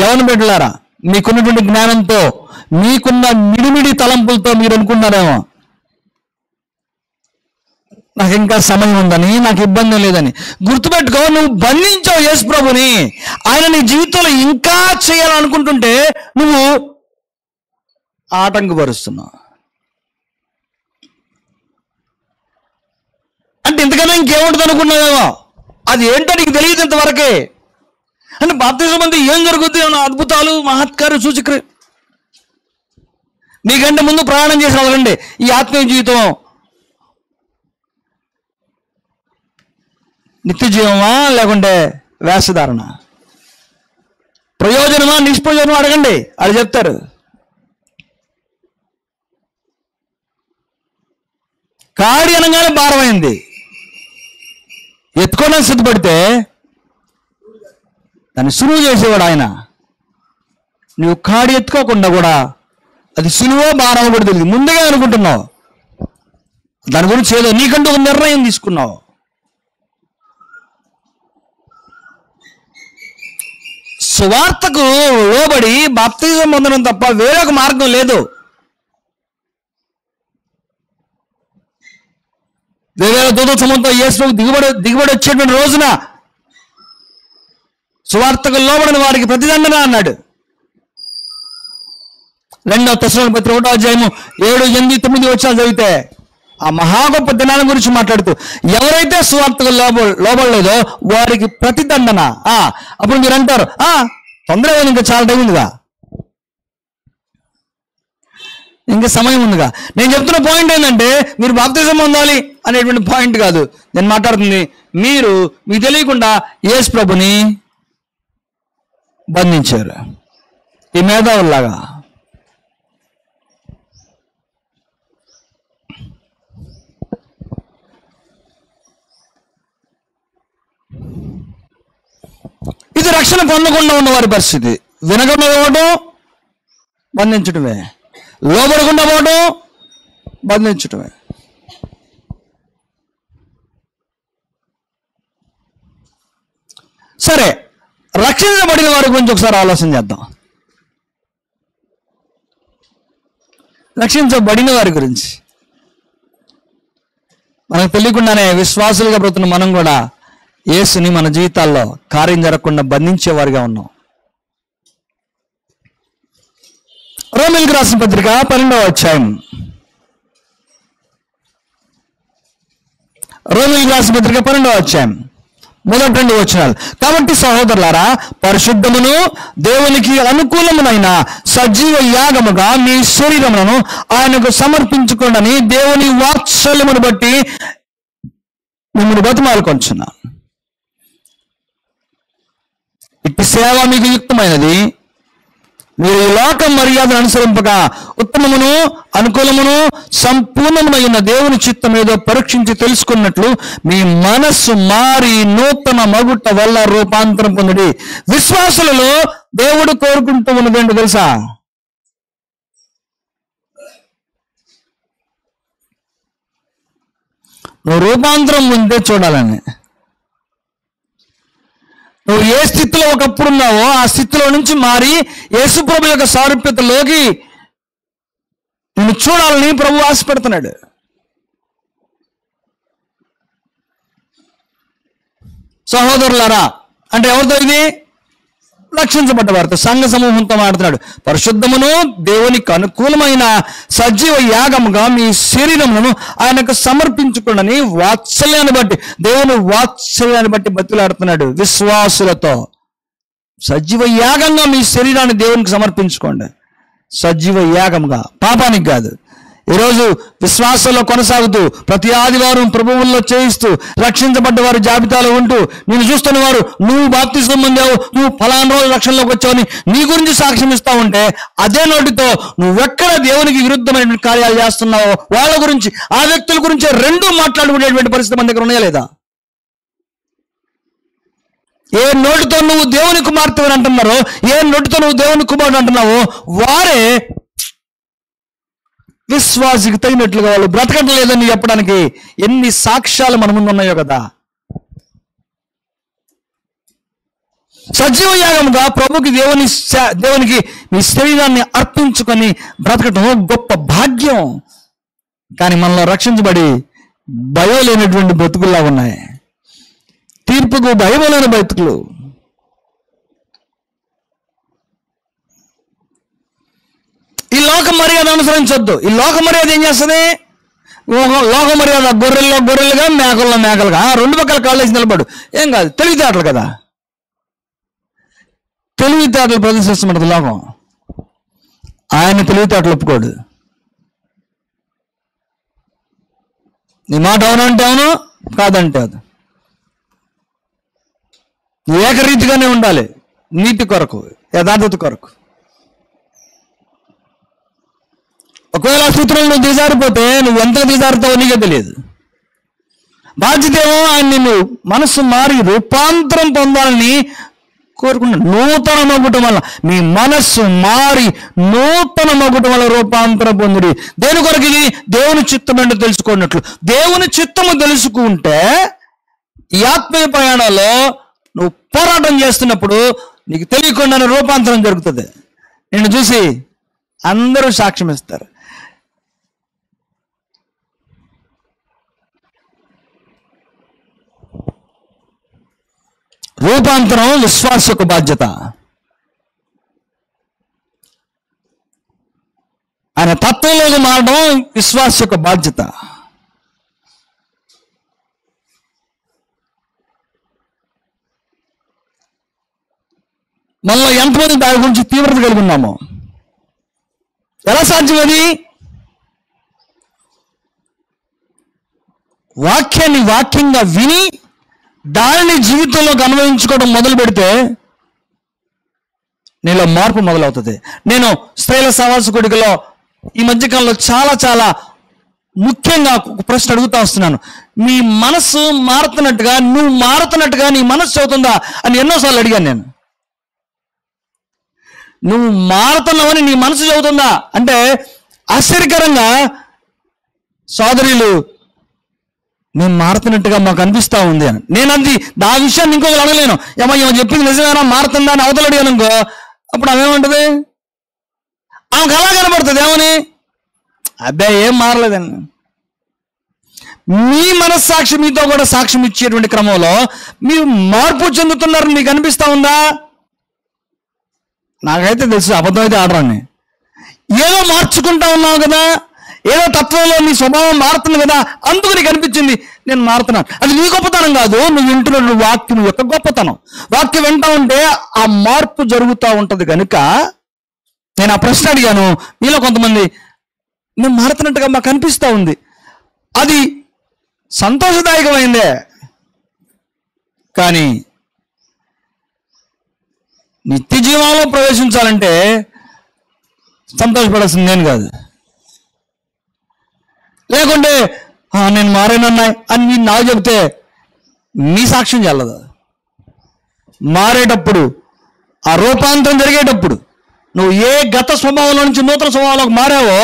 యవన బిడ్డలారా, మీకున్నటువంటి జ్ఞానంతో, మీకున్న మిడిమిడి తలంపులతో మీరు అనుకున్నారేమో నాకు ఇంకా సమయం ఉందని, నాకు ఇబ్బంది లేదని. గుర్తుపెట్టుకో, నువ్వు బంధించావు యేసు ప్రభుని. ఆయన నీ జీవితంలో ఇంకా చేయాలనుకుంటుంటే నువ్వు ఆటంకపరుస్తున్నావు. అంటే ఇంతకన్నా ఇంకేముంటుంది అనుకున్నావేమో, అది ఏంటో నీకు తెలియదు ఇంతవరకే. అంటే బాప్తిజం అంటే ఏం జరుగుతుంది? ఏమన్నా అద్భుతాలు, మహత్కారు, సూచక్రియ. నీకంటే ముందు ప్రయాణం చేసిన వాళ్ళండి ఈ ఆత్మీయ జీవితం నిత్య జీవమా లేకుంటే వేషధారణ, ప్రయోజనమా నిష్ప్రయోజనమా అడగండి, అది చెప్తారు. కాడి అనగానే భారమైంది, ఎత్తుకోవడానికి సిద్ధపడితే దాన్ని సులువు చేసేవాడు ఆయన. నువ్వు కాడి ఎత్తుకోకుండా కూడా అది సులువో భారమో కూడా తెలియదు, ముందుగా అనుకుంటున్నావు. దాని గురించి ఏదో నీకంటూ ఒక నిర్ణయం తీసుకున్నావు. సువార్తకు లోబడి బాప్తిజం పొందడం తప్ప వేరొక మార్గం లేదు. వేవేల దూత సమూహంతో యేసు దిగుబడి వచ్చేటువంటి రోజున సువార్తకు లోబడిన వారికి ప్రతిదండన అన్నాడు. 2వ తెస్సలోనికీయులకు పత్రిక 1వ అధ్యాయము 7, 8, 9 వచనాలు చదివితే ఆ మహా గొప్ప దినాల గురించి మాట్లాడుతూ ఎవరైతే సువార్తకు లోబడలేదో వారికి ప్రతిదండన. అప్పుడు మీరు అంటారు, తొందర ఇంకా చాలా టైం ఉందిగా, ఇంకా సమయం ఉందిగా. నేను చెప్తున్న పాయింట్ ఏంటంటే మీరు బాప్తిజం పొందాలి అనేటువంటి పాయింట్ కాదు నేను మాట్లాడుతుంది. మీకు తెలియకుండా యేసు ప్రభుని బంధించారు ఈ మేధావుల్లాగా. రక్షణ పొందకుండా ఉన్న వారి పరిస్థితి వినకుండా పోవడం బంధించడమే, లోబడకుండా పోవడం బంధించడమే. సరే, రక్షించబడిన వారి గురించి ఒకసారి ఆలోచన చేద్దాం. రక్షించబడిన వారి గురించి మనకు తెలియకుండానే విశ్వాసులుగా బ్రతున్న మనం కూడా యేసుని మన జీవితాల్లో కార్యం జరగకుండా బంధించేవారిగా ఉన్నాం. రోమీయులకు రాసిన పత్రిక 12వ అధ్యాయం, రోమీయులకు రాసిన పత్రిక 12వ అధ్యాయం మొదటి 2 వచనాలు. కాబట్టి సహోదరులారా, పరిశుద్ధమును దేవునికి అనుకూలమునైన సజీవ యాగముగా మీ శరీరములను ఆయనకు సమర్పించుకోండి దేవుని వాత్సల్యమును బట్టి మిమ్మల్ని బతిమాలుకొంచున్నాను. ఇట్టి సేవ మీకు యుక్తమైనది. మీరు ఈ లోక మర్యాదను అనుసరింపగా ఉత్తమమును అనుకూలమును సంపూర్ణమైన దేవుని చిత్తం ఏదో పరీక్షించి తెలుసుకున్నట్లు మీ మనస్సు మారి నూతన మగుట వల్ల రూపాంతరం పొందడి. విశ్వాసులలో దేవుడు కోరుకుంటూ ఉన్నదేంటో తెలుసా? నువ్వు రూపాంతరం ఉంటే చూడాలని. నువ్వు ఏ స్థితిలో ఒకప్పుడు ఉన్నావో ఆ స్థితిలో నుంచి మారి యేసుప్రభు యొక్క సారూప్యతలోకి నిన్ను చూడాలని ప్రభు ఆశపడుతున్నాడు. సహోదరులారా అంటే ఎవరితో? ఇది రక్షించబడ్డ వారితో, సంఘ సమూహంతో మాట్లాడుతున్నాడు. పరిశుద్ధమును దేవునికి అనుకూలమైన సజీవ యాగముగా మీ శరీరములను ఆయనకు సమర్పించుకోండి వాత్సల్యాన్ని బట్టి, దేవుని వాత్సల్యాన్ని బట్టి బతిలాడుతున్నాడు విశ్వాసులతో. సజీవ యాగంగా మీ శరీరాన్ని దేవునికి సమర్పించుకోండి. సజీవ యాగముగా, పాపానికి కాదు. ఈరోజు విశ్వాసంలో కొనసాగుతూ ప్రతి ఆదివారం ప్రభువుల్లో చేయిస్తూ రక్షించబడ్డ వారి జాబితాలో ఉంటూ నేను చూస్తున్న వారు నువ్వు బాప్తిస్మం పొందావు, నువ్వు ఫలానా రోజు రక్షణలోకి వచ్చావని నీ గురించి సాక్ష్యం ఇస్తా ఉంటే అదే నోటితో నువ్వెక్కడ దేవునికి విరుద్ధమైన కార్యాలు చేస్తున్నావో వాళ్ళ గురించి, ఆ వ్యక్తుల గురించి రెండూ మాట్లాడుకునేటువంటి పరిస్థితి మన దగ్గర ఉన్నాయా లేదా? ఏ నోటితో నువ్వు దేవుని కుమార్తె అంటున్నారో, ఏ నోటితో నువ్వు దేవుని కుమారుడు అంటున్నావో వారే విశ్వాసికి తగినట్లుగా వాళ్ళు బ్రతకడం లేదని చెప్పడానికి ఎన్ని సాక్ష్యాలు మన ముందు ఉన్నాయో కదా. సజీవ యాగముగా ప్రభుకి దేవునికి మీ శరీరాన్ని అర్పించుకొని బ్రతకటం గొప్ప భాగ్యం. కానీ మనలో రక్షించబడి భయం లేనటువంటి బ్రతుకుల్లా ఉన్నాయి. తీర్పుకు భయం లేని బ్రతుకులు. ఈ లోక మర్యాద అనుసరించొద్దు. ఈ లోక మర్యాద ఏం చేస్తుంది? లోక మర్యాద గొర్రెల్లో గొర్రెలుగా, మేకల్లో మేకలుగా, రెండు పక్కల కాళ్ళేసి నిలబడు. ఏం కాదు, తెలివితేటలు కదా. తెలివితేటలు ప్రదర్శిస్తున్నది లోకం. ఆయన తెలివితేటలు ఒప్పుకోడు. నీ మాట అవునంటే అవును, కాదంటే అది. ఏకరీతిగానే ఉండాలి, నీతి కొరకు, యథార్థత కొరకు. ఒకవేళ ఆ స్థితిలో నువ్వు దిగజారిపోతే నువ్వు ఎంత దిగజారుతావో నీకే తెలియదు. బాధ్యత ఏమో ఆయన నిన్ను మనస్సు మారి రూపాంతరం పొందాలని కోరుకున్నాడు. నూతన మగుటం వల్ల మీ మనస్సు మారి నూతన మగుటం వల్ల రూపాంతరం పొందుడి. దేని కొరకు? ఇది దేవుని చిత్తం ఏంటో తెలుసుకున్నట్లు. దేవుని చిత్తము తెలుసుకుంటే ఈ ఆత్మీయ ప్రయాణంలో నువ్వు పోరాటం చేస్తున్నప్పుడు నీకు తెలియకుండానే రూపాంతరం జరుగుతుంది. నిన్ను చూసి అందరూ సాక్ష్యం ఇస్తారు. రూపాంతరం విశ్వాస యొక్క బాధ్యత. ఆయన తత్వంలోకి మారడం విశ్వాస యొక్క బాధ్యత. మనలో ఎంతమంది దాని గురించి తీవ్రత కలిగి ఉన్నామో? ఎలా సాధ్యమది? వాక్యాన్ని వాక్యంగా విని దానిని జీవితంలోకి అన్వయించుకోవడం మొదలు పెడితే నీలో మార్పు మొదలవుతుంది. నేను స్త్రీల సహవాస కూడికలో ఈ మధ్యకాలంలో చాలా చాలా ముఖ్యంగా ఒక ప్రశ్న అడుగుతా వస్తున్నాను. మీ మనస్సు మారుతున్నట్టుగా, నువ్వు మారుతున్నట్టుగా నీ మనస్సు అవుతుందా అని ఎన్నోసార్లు అడిగాను నేను. నువ్వు మారుతున్నావని నీ మనసు చెబుతుందా అంటే ఆశ్చర్యకరంగా సోదరులు నేను మారుతున్నట్టుగా మాకు అనిపిస్తూ ఉంది అని. నేను అది ఆ విషయాన్ని ఇంకొకరు అడగలేను. ఏమో చెప్పింది నిజమేనా మారుతుందా అని అవతల అడిగాను అనుకో, అప్పుడు ఆమెమంటది, ఆమెకు అలా కనబడుతుంది ఏమని, అబ్బాయి ఏం మారలేదండి. మీ మనస్సాక్షి మీతో కూడా సాక్ష్యం ఇచ్చేటువంటి క్రమంలో మీరు మార్పు చెందుతున్నారని మీకు అనిపిస్తూ ఉందా? నాకైతే తెలుసు అబద్ధం అయితే ఆడరాన్ని. ఏదో మార్చుకుంటా ఉన్నావు కదా, ఏదో తత్వంలో నీ స్వభావం మారుతుంది కదా, అందుకు నీకు అనిపించింది నేను మారుతున్నాను. అది నీ గొప్పతనం కాదు, నువ్వు వింటున్న వాక్యం యొక్క గొప్పతనం. వాక్యం వింటా ఉంటే ఆ మార్పు జరుగుతూ ఉంటుంది కనుక నేను ఆ ప్రశ్న అడిగాను. మీలో కొంతమంది నేను మారుతున్నట్టుగా మాకు అనిపిస్తూ ఉంది, అది సంతోషదాయకమైందే, కానీ నిత్య జీవంలో ప్రవేశించాలంటే సంతోషపడాల్సింది నేను కాదు. లేకుంటే నేను మారానన్నాయి అని మీరు నాకు చెప్తే మీ సాక్ష్యం చెల్లదు. మారేటప్పుడు ఆ రూపాంతరం జరిగేటప్పుడు నువ్వు ఏ గత స్వభావంలో నుంచి నూతన స్వభావంలోకి మారావో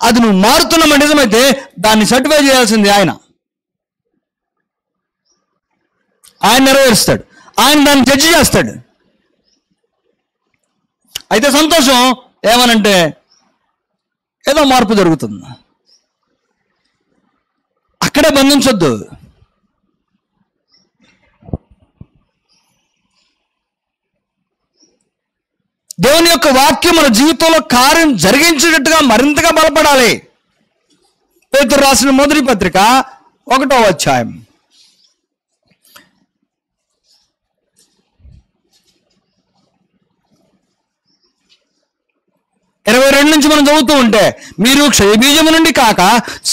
అది నువ్వు మారుతున్నామని నిజమైతే దాన్ని సర్టిఫై చేయాల్సింది ఆయన నెరవేరుస్తాడు, ఆయన దాన్ని జడ్జి చేస్తాడు. అయితే సంతోషం ఏమనంటే ఏదో మార్పు జరుగుతుంది, అక్కడే బంధించొద్దు. దేవుని యొక్క వాక్యం మన జీవితంలో కార్యం జరిగించేటట్టుగా మరింతగా బలపడాలి. పేతురు రాసిన మొదటి పత్రిక 1వ అధ్యాయం 22 నుంచి మనం చదువుతూ ఉంటే, మీరు క్షయబీజము నుండి కాక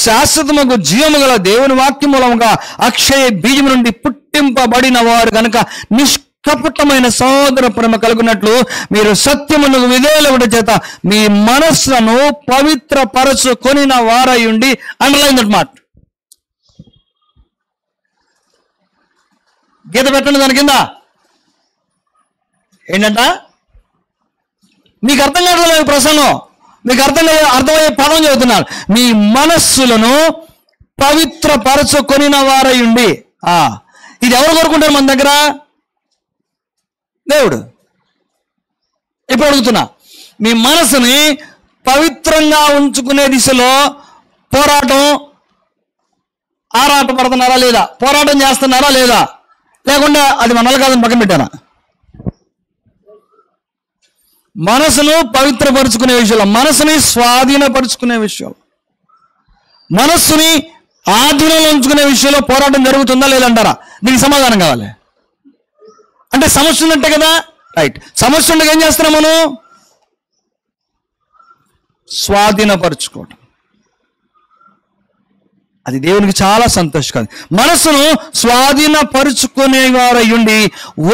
శాశ్వతముకు జీవము గల దేవుని వాక్యం మూలముగా అక్షయ బీజము నుండి పుట్టింపబడిన వారు కనుక నిష్కపటమైన సోదర ప్రేమ కలుగునట్లు మీరు సత్యమునకు విధేయులగుట చేత మీ మనస్సును పవిత్రపరచుకొనిన వారయుండి. అండర్లైన్ దట్ మాట. గీత పెట్టండి దాని కింద. ఏంటంట? మీకు అర్థం కావట్లేదు ప్రసంగం, మీకు అర్థమయ్యే పదం చెబుతున్నారు. మీ మనస్సులను పవిత్రపరచుకొనిన వారయుండి. ఇది ఎవరు కోరుకుంటారు మన దగ్గర? దేవుడు. ఇప్పుడు అడుగుతున్నా, మీ మనసుని పవిత్రంగా ఉంచుకునే దిశలో ఆరాటం పడుతున్నారా లేదా? పోరాటం చేస్తున్నారా లేదా? లేకుండా అది మనల్ని కాదని పక్కన పెట్టారా? మనసును పవిత్రపరుచుకునే విషయంలో, మనసుని స్వాధీనపరుచుకునే విషయంలో, మనస్సుని ఆధీనంలో ఉంచుకునే విషయంలో పోరాటం జరుగుతుందా లేదంటారా? దీనికి సమాధానం కావాలి. అంటే సమస్య ఉన్నట్టే కదా, రైట్. సమస్య ఉండగా ఏం చేస్తున్నాం మనం? స్వాధీనపరుచుకోవటం. అది దేవునికి చాలా సంతోషకరం. మనస్సును స్వాధీనపరుచుకునే వారయ్యుండి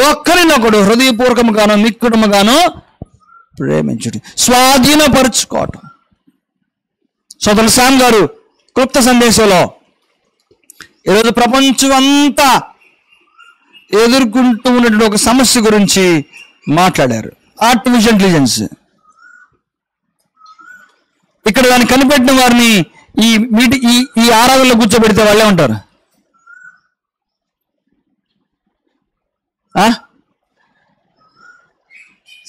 ఒకరినొకడు హృదయపూర్వకముగాను నిక్కుటముగాను ప్రేమించుడు. స్వాధీనపరుచుకోవటం. సోదరుడు శ్యామ్ గారు క్లుప్త సందేశంలో ఈరోజు ప్రపంచం అంతా ఎదుర్కొంటూ ఉన్నటువంటి ఒక సమస్య గురించి మాట్లాడారు. Artificial intelligence. ఇక్కడ దాన్ని కనిపెట్టిన వారిని ఈ ఆరాధనలో కూర్చోబెడితే వాళ్ళే ఉంటారు.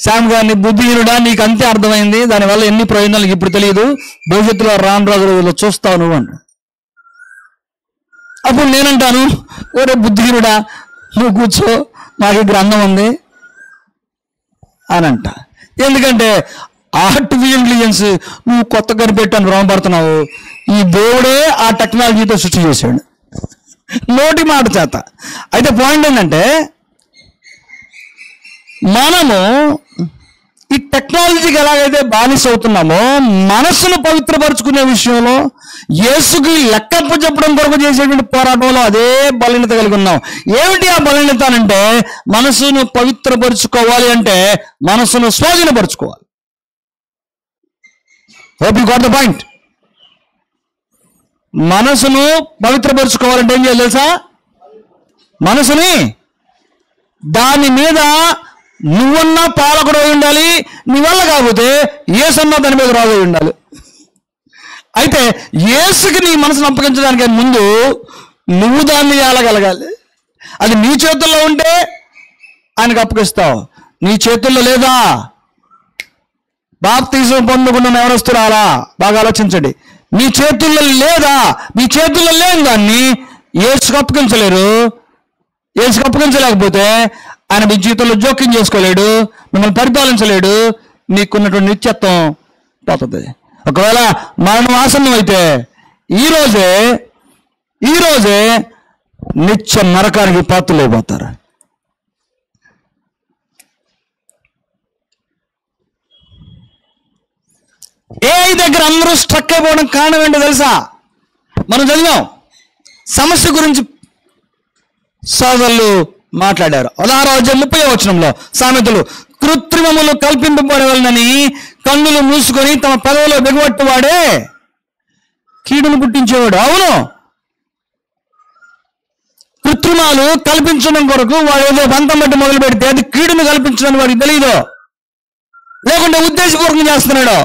శ్యామ్ గారిని బుద్ధిహీనుడా, నీకు అంతే అర్థమైంది, దానివల్ల ఎన్ని ప్రయోజనాలు ఇప్పుడు తెలియదు, భవిష్యత్తులో రాను రోజుల్లో చూస్తావు నువ్వు అంట. అప్పుడు నేనంటాను, ఓరే బుద్ధిహీనుడా నువ్వు కూర్చో, నాకు గ్రంథం ఉంది అని అంట. ఎందుకంటే ఆర్టిఫిషియల్ ఇంటెలిజెన్స్ నువ్వు కొత్త కనిపెట్టాను భ్రమపడుతున్నావు. ఈ దేవుడే ఆ టెక్నాలజీతో సృష్టి చేశాడు నోటి మాట చేత. అయితే పాయింట్ ఏంటంటే, మనము ఈ టెక్నాలజీకి ఎలాగైతే బానిస అవుతున్నామో మనస్సును పవిత్రపరుచుకునే విషయంలో యేసుకి లెక్కప్పు చెప్పడం కొరకు చేసేటువంటి పోరాటంలో అదే బలహీనత కలిగి ఉన్నాం. ఏమిటి ఆ బలహీనత అంటే, మనసును పవిత్రపరుచుకోవాలి అంటే మనసును స్వాధీనపరుచుకోవాలి. Hope you got the point. మనసును పవిత్రపరుచుకోవాలంటే ఏం చేయాలి తెలుసా? మనసుని దాని మీద నువ్వన్నా పాలకుడు అయి ఉండాలి, నీ వల్ల కాకపోతే యేసన్నా దాని మీద రాజు అయి ఉండాలి. అయితే యేసుకి నీ మనసును అప్పగించడానికి ముందు నువ్వు దాన్ని ఏలగలగాలి. అది నీ చేతుల్లో ఉంటే ఆయనకు అప్పగిస్తావు. నీ చేతుల్లో లేదా, బాప్తిజం పొందుకున్న ఎవరొస్తున్నారా బాగా ఆలోచించండి. మీ చేతుల్లో లేదా, మీ చేతుల్లో లేని దాన్ని యేసుకు అప్పగించలేరు. యేసుకు అప్పగించలేకపోతే ఆయన మీ జీవితంలో జోక్యం చేసుకోలేడు, మిమ్మల్ని పరిపాలించలేడు, నీకున్నటువంటి నిత్యత్వం పోతుంది. ఒకవేళ మరణం ఆసన్నం అయితే ఈరోజే నిత్య నరకానికి పాత్రలైపోతారు. ఏఐ దగ్గర అందరూ స్ట్రక్ అయిపోవడం కారణం ఏంటో తెలుసా? మనం చదివాం, సమస్య గురించి సోదరులు మాట్లాడారు. 16:30 సామెతలు, కృత్రిమములు కల్పింపబడవలనని కన్నులు మూసుకొని తమ పదవిలో బిగబట్టువాడే కీడును పుట్టించేవాడు. అవును, కృత్రిమాలు కల్పించడం కొరకు వాడు ఏదో బంధం బట్టి మొదలు పెడితే అది కీడును కల్పించడం వాడికి తెలియదు, లేకుంటే ఉద్దేశపూర్వకంగా చేస్తున్నాడు.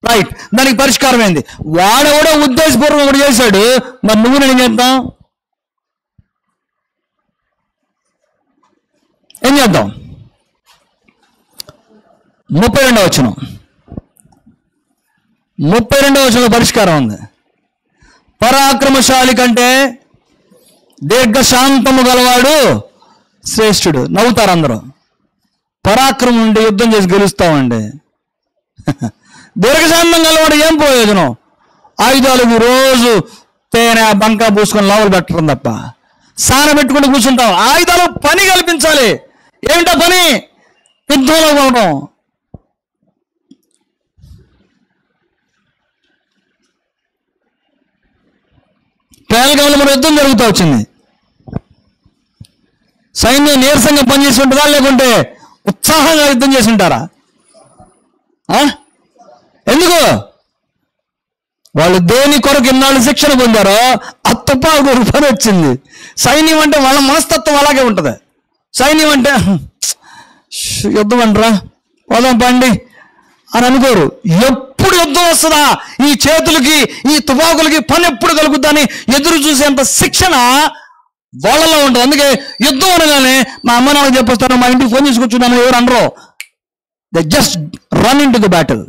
రైట్, దానికి పరిష్కారం ఏంది? వాడెవడో ఉద్దేశపూర్వకంగా కూడా చేశాడు, మరి నువ్వు నేను చేద్దాం, ఏం చేద్దాం? 32 పరిష్కారం ఉంది. పరాక్రమశాలి కంటే దీర్ఘశాంతము గలవాడు శ్రేష్ఠుడు. నవ్వుతారు అందరూ. పరాక్రమం ఉంటే యుద్ధం చేసి గెలుస్తామండి. దీర్ఘశాంతం గలవాడు ఏం ప్రయోజనం? ఆయుధాలకు రోజు తేనె బంకా పూసుకొని లోపల పెట్టడం తప్ప సాన పెట్టుకుంటూ కూర్చుంటాం. ఆయుధాలు పని కల్పించాలి. ఏమిటా పని? యుద్ధంలో పోవడం. పేలగంలో మన యుద్ధం జరుగుతూ వచ్చింది. సైన్యం నీరసంగా పనిచేసి ఉంటుందా, లేకుంటే ఉత్సాహంగా యుద్ధం చేసి ఉంటారా? ఎందుకు? వాళ్ళు దేని కొరకు ఇన్నాళ్ళు శిక్షణ పొందారో ఆ తుపాకు పని వచ్చింది. సైన్యం అంటే వాళ్ళ మనస్తత్వం అలాగే ఉంటుంది. సైన్యం అంటే యుద్ధం అంటారా, పోదాం పండి అని అనుకోరు. ఎప్పుడు యుద్ధం వస్తుందా, ఈ చేతులకి ఈ తుపాకులకి పని ఎప్పుడు కలుగుద్దని ఎదురు చూసేంత శిక్షణ వాళ్ళలో ఉంటుంది. అందుకే యుద్ధం అనగానే మా అమ్మ నాన్న చెప్పేస్తాను, మా ఇంటికి ఫోన్ చేసుకొచ్చున్నాను ఎవరు అనరు. They just run in to the battle.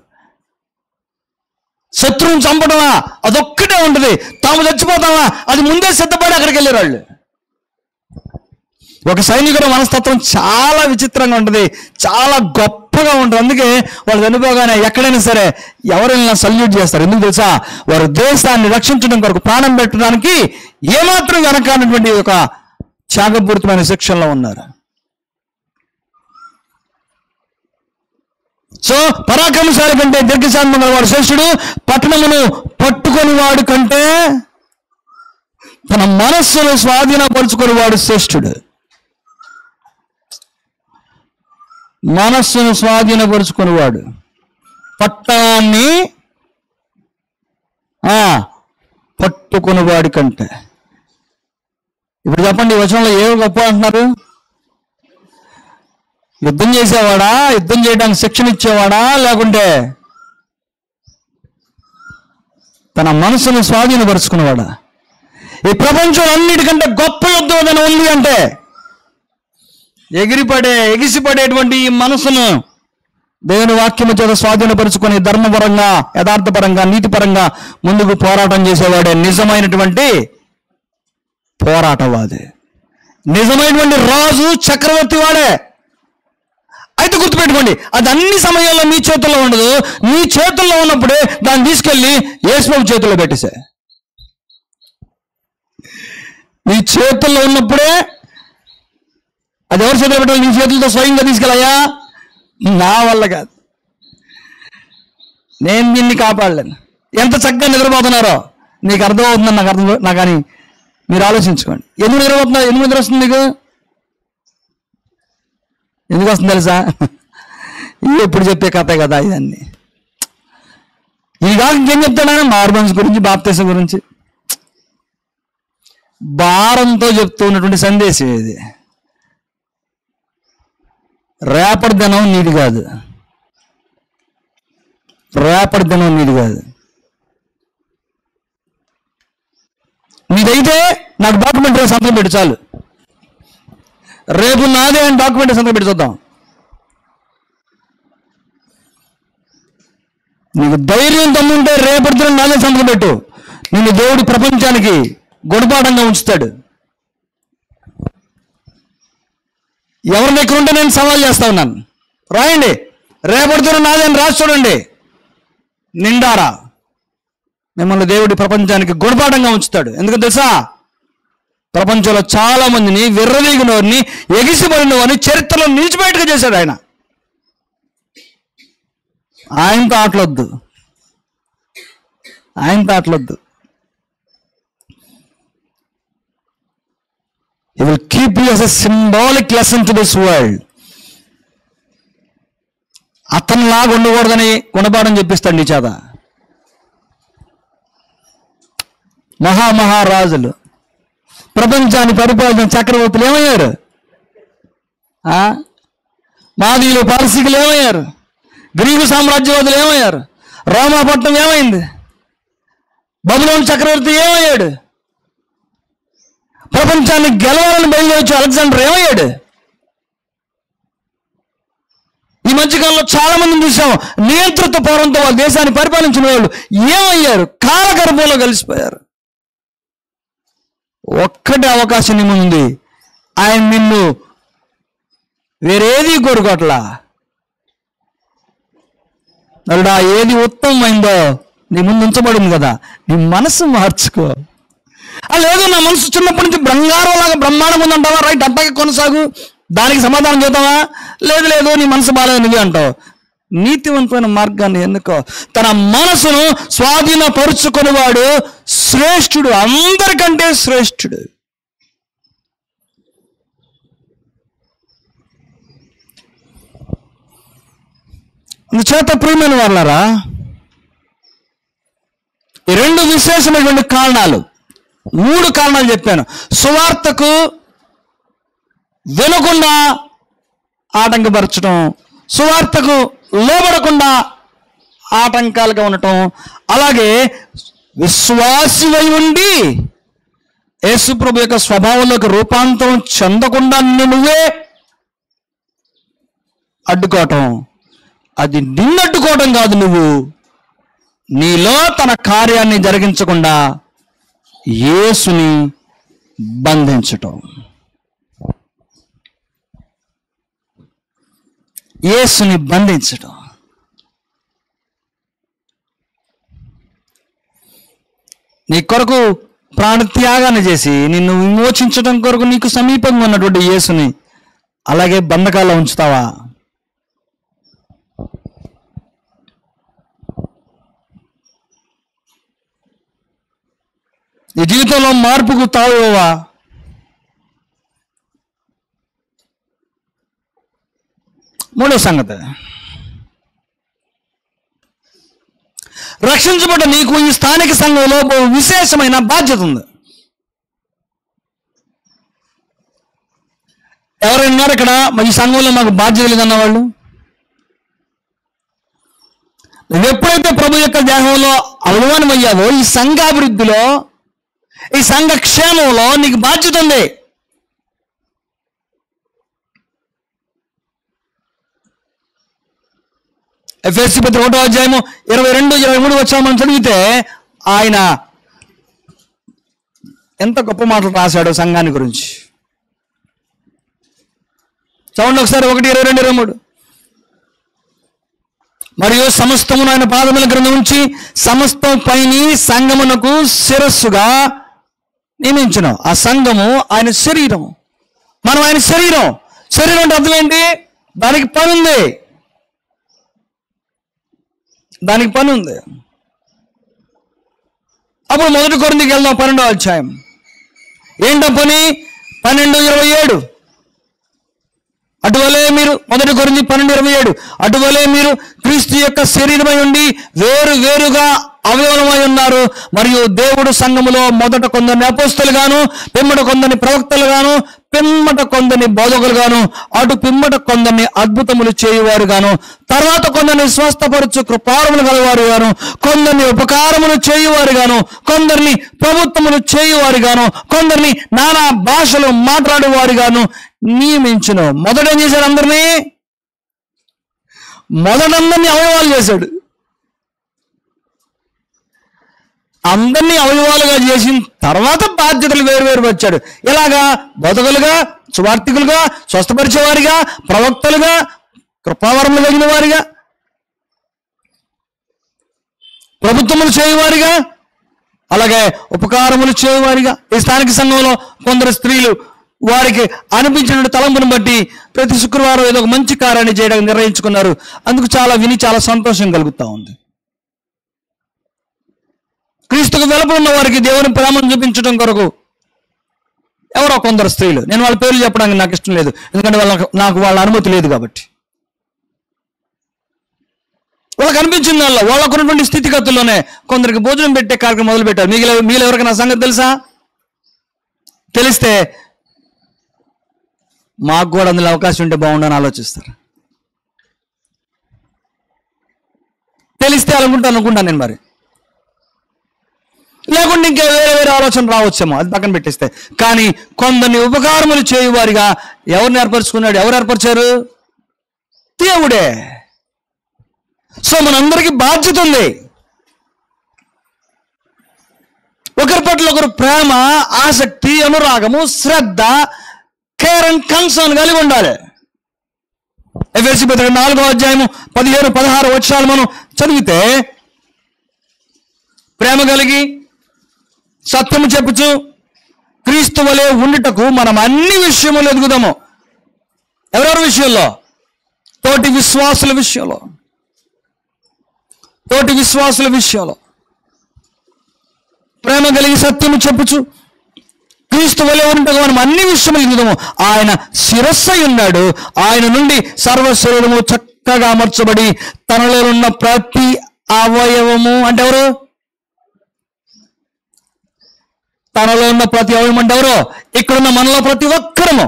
శత్రువుని చంపడమా అదొక్కటే ఉంటుంది, తాము చచ్చిపోతామా అది ముందే సిద్ధపడి అక్కడికి వెళ్ళారు వాళ్ళు. ఒక సైనికుడు మనస్తత్వం చాలా విచిత్రంగా ఉంటుంది, చాలా గొప్పగా ఉంటుంది. అందుకే వాళ్ళు చనిపోగానే ఎక్కడైనా సరే ఎవరైనా సల్యూట్ చేస్తారు. ఎందుకు తెలుసా? వారు దేశాన్ని రక్షించడం కొరకు ప్రాణం పెట్టడానికి ఏమాత్రం వెనకానటువంటి ఒక త్యాగపూరితమైన శిక్షణలో ఉన్నారు. సో పరాక్రమశాలి కంటే దీర్ఘశాంతం గలవాడు శ్రేష్ఠుడు, పట్టణమును పట్టుకొని వాడు కంటే తన మనస్సును స్వాధీనపరుచుకొని వాడు శ్రేష్ఠుడు. మనస్సును స్వాధీనపరుచుకునేవాడు పట్టణాన్ని పట్టుకునేవాడి కంటే. ఇప్పుడు చెప్పండి, ఈ వచనంలో ఏమి గొప్ప అంటున్నారు? యుద్ధం చేసేవాడా, యుద్ధం చేయడానికి శిక్షణ ఇచ్చేవాడా, లేకుంటే తన మనసును స్వాధీనపరుచుకునేవాడా? ఈ ప్రపంచంలో అన్నిటికంటే గొప్ప యుద్ధం ఏదైనా ఉంది అంటే ఎగిసిపడేటువంటి ఈ మనసును దేవుని వాక్యము చేత స్వాధీనపరుచుకొని ధర్మపరంగా, యథార్థపరంగా, నీతిపరంగా ముందుకు పోరాటం చేసేవాడే నిజమైనటువంటి పోరాటవాది, నిజమైనటువంటి రాజు, చక్రవర్తి వాడే. అయితే గుర్తుపెట్టుకోండి, అది అన్ని సమయాల్లో మీ చేతుల్లో ఉండదు. మీ చేతుల్లో ఉన్నప్పుడే దాన్ని తీసుకెళ్ళి యేసుప్రభు చేతుల్లో పెట్టేసే. మీ చేతుల్లో ఉన్నప్పుడే అది ఎవరి చేతుల్లో పెట్టాలి? నీ చేతులతో స్వయంగా తీసుకెళ్ళాయా? నా వల్ల కాదు, నేను దీన్ని కాపాడలేను. ఎంత చక్కగా నిద్రపోతున్నారో నీకు అర్థమవుతుందని నాకు కానీ మీరు ఆలోచించుకోండి. ఎందుకు నిద్రపోతున్నారు? ఎందుకు నిద్ర వస్తుంది నీకు? ఎందుకు వస్తుంది తెలుసా? ఇది ఎప్పుడు చెప్పే కథే కదా ఇవన్నీ. ఇది కాక ఇంకేం చెప్తాడా? మార్మన్స్ గురించి, బాప్తిసం గురించి భారంతో చెప్తూ ఉన్నటువంటి సందేశం ఇది. రేపటి దినం నీది కాదు. రేపటి దినం నీది కాదు. నీదైతే నాకు డాక్యుమెంట్ సంతకం పెట్టి చాలు. రేపు నాదే అని డాక్యుమెంట్ సంతకం పెట్టి చూద్దాం. నీకు ధైర్యం దమ్ముంటే రేపటి దినం నాదే సంతకం పెట్టు. నిన్ను దేవుడి ప్రపంచానికి గుణపాఠంగా ఉంచుతాడు. ఎవరి దగ్గర ఉంటే నేను సవాల్ చేస్తా ఉన్నాను. రాయండి, రేపటి దినం నాదే అని రాసి చూడండి. నిండారా మిమ్మల్ని దేవుడి ప్రపంచానికి గుణపాఠంగా ఉంచుతాడు. ఎందుకు తెలుసా? ప్రపంచంలో చాలా మందిని విర్రవీగిన వారిని, ఎగిసిపడిన వారిని చరిత్రలో నిలిచిపోయేట్టుగా చేశాడు ఆయన. ఆయనతో ఆటలొద్దు, ఆయనతో ఆటలొద్దు. He will keep you as a symbolic lesson to this world. అతనిలాగా ఉండకూడదని గుణపాఠం చెప్పిస్తాడు నీ చేత. మహామహారాజులు, ప్రపంచాన్ని పరిపాలించిన చక్రవర్తులు ఏమయ్యారు? మాదీయులు, పారసీకులు ఏమయ్యారు? గ్రీకు సామ్రాజ్యవాదులు ఏమయ్యారు? రోమాపట్నం ఏమైంది? బబులోను చక్రవర్తి ఏమయ్యాడు? ప్రపంచాన్ని గెలవాలని బయలుదేరొచ్చు అలెగ్జాండర్ ఏమయ్యాడు? ఈ మధ్యకాలంలో చాలా మందిని చూసాం, నియంతృత్వ పౌరంతో వాళ్ళ దేశాన్ని పరిపాలించిన వాళ్ళు ఏమయ్యారు? కాలగర్భంలో కలిసిపోయారు. ఒక్కటి అవకాశం నీ ముందు, ఆయన నిన్ను వేరేది కోరుకోవట్లా. నలుడా, ఏది ఉత్తమమైందో నీ ముందు ఉంచబడింది కదా, నీ మనసు మార్చుకో. లేదు, నా మనసు చిన్నప్పటి నుంచి బంగారంలాగా బ్రహ్మాండం ఉందంటావా? రైట్, అట్టాగే కొనసాగు. దానికి సమాధానం చెబుతావా? లేదు లేదు, నీ మనసు బాగాలేదు నువ్వే అంటావు. నీతివంతమైన మార్గాన్ని ఎన్నుకో. తన మనసును స్వాధీనపరుచుకునేవాడు శ్రేష్ఠుడు, అందరికంటే శ్రేష్ఠుడు. అందుచేత ప్రియమైన వాళ్ళారా, ఈ రెండు విశేషమైనటువంటి కారణాలు, 3 కారణాలు చెప్పాను. సువార్తకు వినకుండా ఆటంకపరచడం, సువార్తకు లోబడకుండా ఆటంకాలుగా ఉండటం, అలాగే విశ్వాసివై ఉండి యేసుప్రభు యొక్క స్వభావంలోకి రూపాంతరం చెందకుండా నువ్వే అడ్డుకోవటం. అది నిన్నడ్డుకోవటం కాదు, నువ్వు నీలో తన కార్యాన్ని జరిగించకుండా యేసుని బంధించటం. యేసుని బంధించటం. నీ కొరకు ప్రాణత్యాగాన్ని చేసి నిన్ను విమోచించడం కొరకు నీకు సమీపంగా ఉన్నటువంటి యేసుని అలాగే బంధకాల్లో ఉంచుతావా? నీ జీవితంలో మార్పుకు తావువా? మూడో సంగతి, రక్షించబడ్డ నీకు ఈ స్థానిక సంఘంలో విశేషమైన బాధ్యత ఉంది. ఎవరైనా ఇక్కడ ఈ సంఘంలో మాకు బాధ్యత లేదన్న వాళ్ళు? నువ్వు ఎప్పుడైతే ప్రభు యొక్క దేహంలో అవమానమయ్యావో, ఈ సంఘాభివృద్ధిలో, ఈ సంఘ క్షేమంలో నీకు బాధ్యత ఉంది. ఎఫెసీ పత్రిక 1వ అధ్యాయము 22-23 వచనం చదివితే ఆయన ఎంత గొప్ప మాటలు రాశాడో సంఘాన్ని గురించి. చదవండి ఒకసారి, 1:22-23. మరియు సమస్తమును ఆయన పాదముల క్రింద ఉంచి సమస్తం పైని సంఘమునకు శిరస్సుగా నియమించును. ఆ సంఘము ఆయన శరీరము, మనం ఆయన శరీరం. శరీరం అంటే అర్థం ఏంటి? దానికి పని ఉంది, దానికి పని ఉంది. అప్పుడు 1 కొరింథీకి వెళ్దాం, 12వ అధ్యాయం. ఏంటో పని? 12:27. అటువలే మీరు 1 కొరింథీ 12:27 అటువలే మీరు క్రీస్తు యొక్క శరీరమై ఉండి వేరు వేరుగా అవయవమై ఉన్నారు. మరియు దేవుడు సంఘములో మొదట కొందరిని అపోస్తలుగాను, పిమ్మట కొందరిని ప్రవక్తలుగాను, పిమ్మట కొందరిని బోధకులుగాను, అటు పిమ్మట కొందరిని అద్భుతములు చేయువారుగాను, తర్వాత కొందరిని స్వస్థపరచు కృపారములు గలవారుగాను, కొందరిని ఉపకారములు చేయువారుగాను, కొందరిని ప్రభుత్వములు చేయువారుగాను, కొందరిని నానా భాషలు మాట్లాడేవారుగాను నియమించును. మొదట ఏం చేశాడు? అందరినీ అవయవాలు చేశాడు. అందరినీ అవయవాలుగా చేసిన తర్వాత బాధ్యతలు వేరు వచ్చాడు. ఎలాగా? బోధకులుగా, సువార్థికులుగా, స్వస్థపరిచేవారిగా, ప్రవక్తలుగా, కృపావరములు కలిగిన వారిగా, ప్రభుత్వములు చేయవారిగా, అలాగే ఉపకారములు చేయవారిగా. ఈ స్థానిక సంఘంలో కొందరు స్త్రీలు వారికి అనిపించిన తలంపును బట్టి ప్రతి శుక్రవారం ఏదో ఒక మంచి కార్యాన్ని చేయడానికి నిర్ణయించుకున్నారు. అందుకు విని చాలా సంతోషం కలుగుతూ ఉంది. క్రీస్తుకు వెలుపల ఉన్న వారికి దేవుని ప్రేమను చూపించడం కొరకు ఎవరో కొందరు స్త్రీలు, నేను వాళ్ళ పేర్లు చెప్పడానికి నాకు ఇష్టం లేదు, ఎందుకంటే నాకు వాళ్ళ అనుమతి లేదు కాబట్టి, వాళ్ళకి అనిపించింది వాళ్ళకు ఉన్నటువంటి స్థితిగతుల్లోనే కొందరికి భోజనం పెట్టే కార్యక్రమం మొదలు పెట్టారు. మీలో ఎవరికి నా సంగతి తెలుసా? తెలిస్తే మాకు కూడా అందులో అవకాశం ఉంటే బాగుండని ఆలోచిస్తారు. తెలిస్తే అనుకుంటాను నేను. మరి లేకుండా ఇంకా వేరే ఆలోచన రావచ్చేమో, అది పక్కన పెట్టేస్తే. కానీ కొందరిని ఉపకారములు చేయువారిగా ఎవరిని ఏర్పరచుకున్నాడు? ఎవరు ఏర్పరిచారు? దేవుడే. సో మనందరికీ బాధ్యత ఉంది. ఒకరి పట్ల ఒకరు ప్రేమ, ఆసక్తి, అనురాగము, శ్రద్ధ, కేర్ అండ్ కన్సర్న్ కలిగి ఉండాలి. ఎఫెసీ పత్రిక 4వ అధ్యాయము 15-16 వచనాలు మనం చదివితే, ప్రేమ కలిగి సత్యము చెప్పుచు క్రీస్తు వలె ఉండుటకు మనం అన్ని విషయములు ఎదుగుదాము. ఎవరెవరి విషయంలో? తోటి విశ్వాసుల విషయంలో ప్రేమ కలిగి సత్యము చెప్పుచు క్రీస్తు వలె ఉండుటకు మనం అన్ని విషయములు ఎదుగుదాము. ఆయన శిరస్సై ఉన్నాడు. ఆయన నుండి సర్వ శరీరము చక్కగా అమర్చబడి తనలో ఉన్న ప్రతి అవయవము, అంటే ఎవరు? తనలో ఉన్న ప్రతి అవయవం అంటే ఎవరో? ఇక్కడున్న మనలో ప్రతి ఒక్కరము,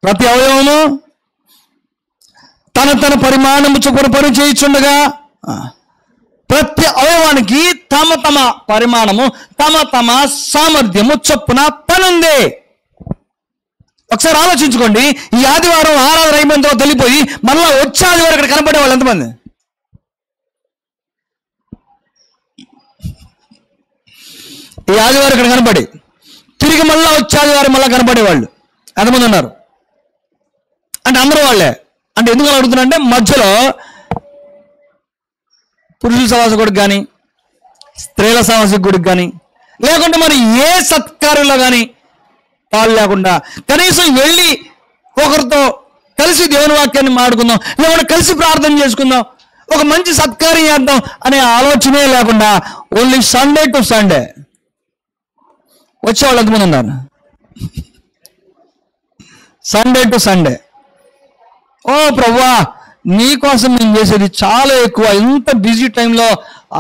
ప్రతి అవయవము తన పరిమాణము చొప్పున పని చేయుచుండగా, ప్రతి అవయవానికి తమ పరిమాణము, తమ సామర్థ్యము చొప్పున పని ఉంది. ఒకసారి ఆలోచించుకోండి. ఈ ఆదివారం ఆరాధన అయిపోయిన తర్వాత వెళ్ళిపోయి మళ్ళా వచ్చే ఆదివారం ఇక్కడ కనపడే వాళ్ళు ఎంతమంది? ఈ ఆదివారం ఇక్కడ కనపడి తిరిగి మళ్ళా వచ్చే ఆదివారం మళ్ళీ కనపడేవాళ్ళు ఎంతమంది ఉన్నారు? అంటే అందరూ వాళ్ళే. అంటే ఎందుకు అడుగుతున్నా అంటే, మధ్యలో పురుషుల సవాసకుడికి కానీ, స్త్రీల సవాసకుడికి కానీ, లేకుంటే మరి ఏ సత్కార్యంలో కానీ పాలు లేకుండా కనీసం వెళ్ళి ఒకరితో కలిసి దేవుని వాక్యాన్ని మాట్లాడుకుందాం, లేకుంటే కలిసి ప్రార్థన చేసుకుందాం, ఒక మంచి సత్కార్యం చేద్దాం అనే ఆలోచనే లేకుండా ఓన్లీ సండే టు సండే వచ్చేవాళ్ళు ఎంతమంది ఉన్నారు? Sunday to Sunday. ఓ ప్రభువా, నీకోసం మేము చేసేది చాలా ఎక్కువ. ఇంత బిజీ టైంలో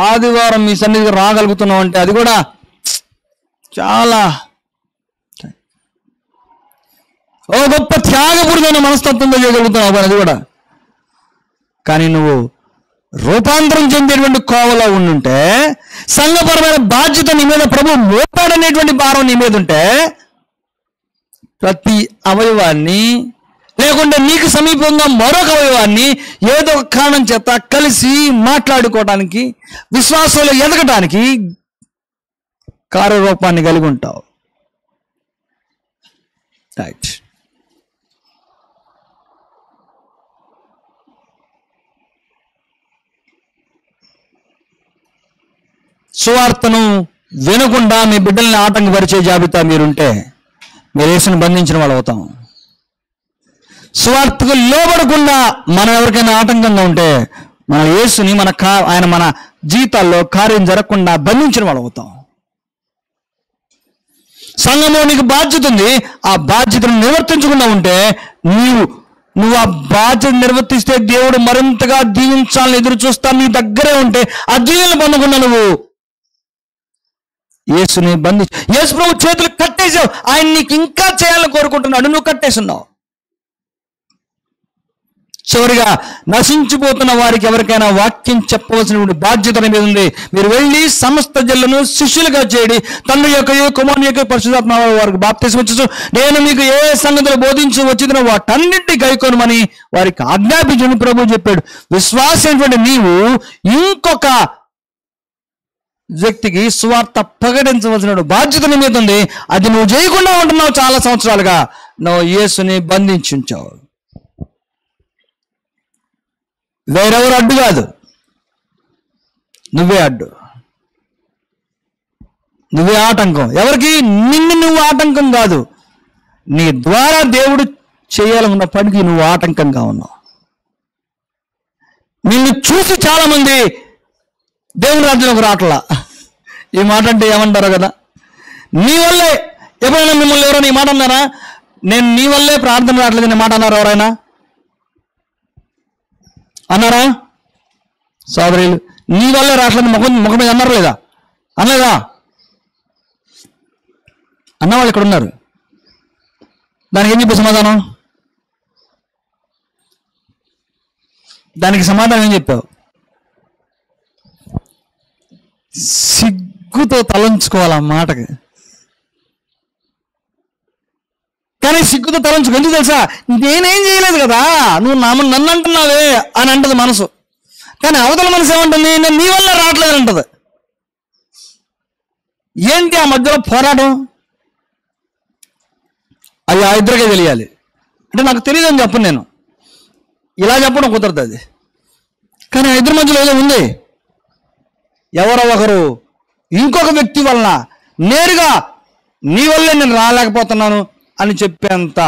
ఆదివారం మీ సన్నిధికి రాగలుగుతున్నాం అంటే అది కూడా చాలా గొప్ప త్యాగపూరితమైన మనస్తత్వంతో చేయగలుగుతున్నావు. అది కూడా. కానీ నువ్వు రూపాంతరం చెందేటువంటి కోవలో ఉండుంటే, సంఘపరమైన బాధ్యత నీ మీద ప్రభు మోపాడనేటువంటి భారం నీ మీద ఉంటే, ప్రతి అవయవాన్ని లేకుంటే నీకు సమీపంగా మరొక అవయవాన్ని ఏదో ఒక కారణం చేత కలిసి మాట్లాడుకోవడానికి, విశ్వాసంలో ఎదగటానికి కార్యరూపాన్ని కలిగి ఉంటావు. రైట్. సువార్తను వినకుండా మీ బిడ్డల్ని ఆటంకపరిచే జాబితా మీరుంటే మీరు యేసును బంధించిన వాళ్ళు అవుతాం. సువార్తకు లోబడకుండా మనం ఎవరికైనా ఆటంకంగా ఉంటే మన యేసుని ఆయన మన జీవితాల్లో కార్యం జరగకుండా బంధించిన వాళ్ళు అవుతాం. సంఘంలో నీకు బాధ్యత ఉంది. ఆ బాధ్యతను నిర్వర్తించకుండా ఉంటే నువ్వు ఆ బాధ్యత నిర్వర్తిస్తే దేవుడు మరింతగా దీవించాలని ఎదురు చూస్తా నీ దగ్గరే ఉంటే ఆ దీవెనలు పొందకుండా నువ్వు యేసుని యేసు ప్రభు చేతులు కట్టేసావు, ఆయన నీకు ఇంకా చేయాలని కోరుకుంటున్నాడు, నువ్వు కట్టేస్తున్నావు. చివరిగా నశించిపోతున్న వారికి ఎవరికైనా వాక్యం చెప్పవలసినటువంటి బాధ్యత మీద ఉంది. మీరు వెళ్ళి సమస్త జనులను శిష్యులుగా చేయండి, తండ్రి యొక్క కుమారుని యొక్క పరిశుద్ధాత్మ వారికి బాప్తిస్మం ఇచ్చు, నేను మీకు ఏ సంగతులు బోధించి వచ్చిన వాటన్నింటినీ గైకొనమని వారికి ఆజ్ఞాపించని ప్రభువు చెప్పాడు. విశ్వాసమైనటువంటి నీవు ఇంకొక వ్యక్తికి సువార్త ప్రకటించవలసిన బాధ్యత నీ మీద ఉంది. అది నువ్వు చేయకుండా ఉంటున్నావు. చాలా సంవత్సరాలుగా నువ్వు యేసుని బంధించుంచావు. వేరెవరు అడ్డు కాదు, నువ్వే అడ్డు, నువ్వే ఆటంకం. ఎవరికి? నిన్ను నువ్వు ఆటంకం కాదు, నీ ద్వారా దేవుడు చేయాలన్న పనికి నువ్వు ఆటంకంగా ఉన్నావు. నిన్ను చూసి చాలా మంది దేవుని రాజ్యంలోకి రావట్లా. ఈ మాట అంటే ఏమంటారో కదా, నీ వల్లే. ఎప్పుడైనా మిమ్మల్ని ఎవరైనా ఈ మాట అన్నారా? నేను నీ వల్లే ప్రార్థన రావట్లేదు అనే మాట అన్నారు ఎవరైనా? అన్నారా? సోదరులు, నీ వల్లే రావట్లేదు ముఖం మీద అన్నారు లేదా? అనలేదా? అన్నవాళ్ళు ఇక్కడ ఉన్నారు. దానికి ఏం చెప్పే సమాధానం? దానికి సమాధానం ఏం చెప్పావు? సిగ్గుతో తలంచుకోవాలి ఆ మాటకి. కానీ సిగ్గుతో తలంచుకో. ఎందుకు తెలుసా? నేనేం చేయలేదు కదా, నువ్వు నన్ను అంటున్నావే అని అంటది మనసు. కానీ అవతల మనసు ఏమంటుంది? నేను నీ వల్ల రావట్లేదు అంటది. ఏంటి ఆ మధ్యలో పోరాటం? అది ఆ ఇద్దరికే తెలియాలి. అంటే నాకు తెలియదు అని చెప్పను నేను, ఇలా చెప్పడం కుదరదు అది. కానీ ఆ ఇద్దరి మధ్యలో ఏదో ఉంది. ఎవరో ఒకరు ఇంకొక వ్యక్తి వలన నేరుగా నీ వల్లే నేను రాలేకపోతున్నాను అని చెప్పేంత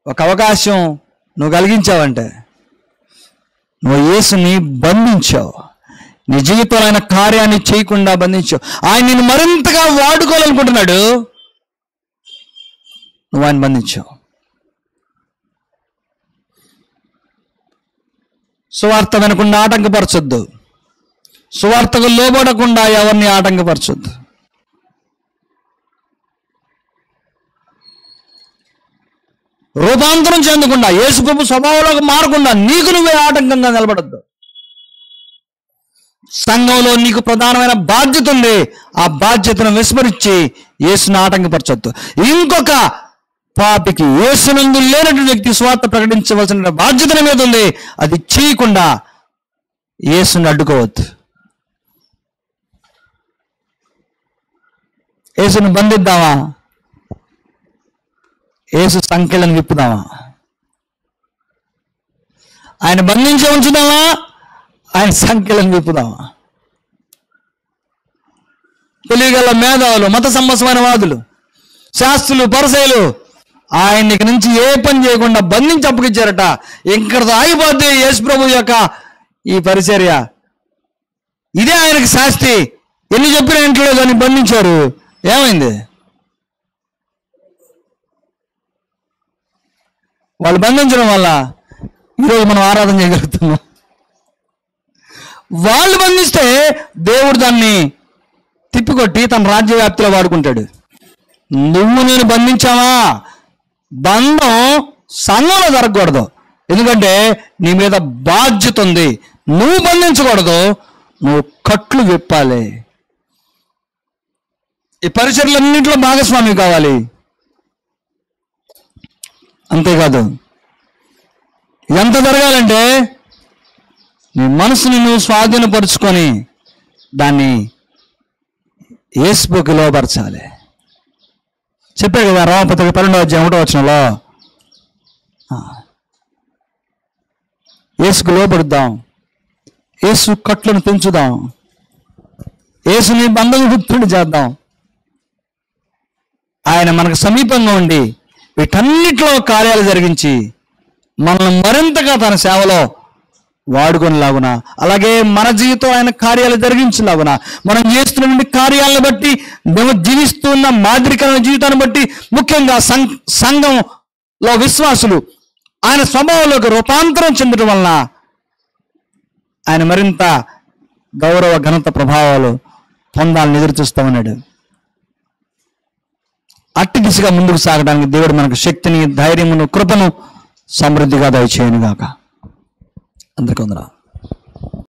ఒక అవకాశం నువ్వు కలిగించావంటే నువ్వు యేసుని బంధించావు. నీ జీవితంలో ఆయన కార్యాన్ని చేయకుండా బంధించావు. ఆయన నిన్ను మరింతగా వాడుకోవాలనుకుంటున్నాడు, నువ్వు ఆయన బంధించావు. సువార్త వినకుండా ఆటంకపరచొద్దు, సువార్తకు లోబడకుండా ఎవరిని ఆటంకపరచొద్దు. రూపాంతరం చెందకుండా, యేసుప్రభు స్వభావంలోకి మారకుండా నీకు నువ్వే ఆటంకంగా నిలబడద్దు. సంఘంలో నీకు ప్రధానమైన బాధ్యత ఉంది, ఆ బాధ్యతను విస్మరించి యేసును ఆటంకపరచొద్దు. ఇంకొక పాపికి, యేసునందు లేనటువంటి వ్యక్తి స్వార్థ ప్రకటించవలసిన బాధ్యత మీద ఉంది, అది చేయకుండా యేసుని అడ్డుకోవద్దు. యేసుని బంధిద్దామా? యేసు సంఖ్యలను విప్పుదామా? ఆయన బంధించి ఉంచుదామా? ఆయన సంఖ్యలను విప్పుదామా? తెలియగల మేధావులు, మత సంబంధమైన వాదులు, శాస్త్రులు, పరిసయ్యులు ఆయనకి నుంచి ఏ పని చేయకుండా బంధించి అప్పగిచ్చారట. ఇక్కడతో ఆగిపోద్ది యేసు ప్రభు యొక్క ఈ పరిచర్య. ఇదే ఆయనకి శాస్తి. ఎన్ని చెప్పిన ఇంట్లో దాన్ని బంధించారు. ఏమైంది? వాళ్ళు బంధించడం వల్ల ఈరోజు మనం ఆరాధన చేయగలుగుతున్నాం. వాళ్ళు బంధిస్తే దేవుడు దాన్ని తిప్పికొట్టి తన రాజ్య వ్యాప్తిలో వాడుకుంటాడు. నువ్వు నేను బంధించావా? బంధం సంఘంలో జరగకూడదు, ఎందుకంటే నీ మీద బాధ్యత ఉంది. నువ్వు బంధించకూడదు, నువ్వు కట్లు విప్పాలి. ఈ పరిచర్యలన్నింటిలో భాగస్వామి కావాలి. అంతేకాదు, ఎంత జరగాలంటే నీ మనసుని నువ్వు స్వాధీనపరుచుకొని దాన్ని యేసుకి లోపరచాలి. చెప్పాడు కదా రోమపత్రిక 12:1 యేసుకు లోపడుద్దాం, యేసు కట్లను పెంచుదాం, యేసుని బంధం గుర్తుని చేద్దాం. ఆయన మనకు సమీపంగా ఉండి వీటన్నిటిలో కార్యాలు జరిగించి మనల్ని మరింతగా తన సేవలో వాడుకొనిలాగున, అలాగే మన జీవితం ఆయన కార్యాలు జరిగించలాగున, మనం చేస్తున్నటువంటి కార్యాలను బట్టి, మేము జీవిస్తున్న మాదిరికరణ జీవితాన్ని బట్టి, ముఖ్యంగా సంఘంలో విశ్వాసులు ఆయన స్వభావంలోకి రూపాంతరం చెందడం వలన ఆయన మరింత గౌరవ ఘనత ప్రభావాలు పొందాలని ఎదురు చూస్తూ ఉన్నాడు. అట్టి దిశగా ముందుకు సాగడానికి దేవుడు మనకు శక్తిని, ధైర్యమును, కృపను సమృద్ధిగా దయచేయనుగాక. అందరికీ వందనాలు.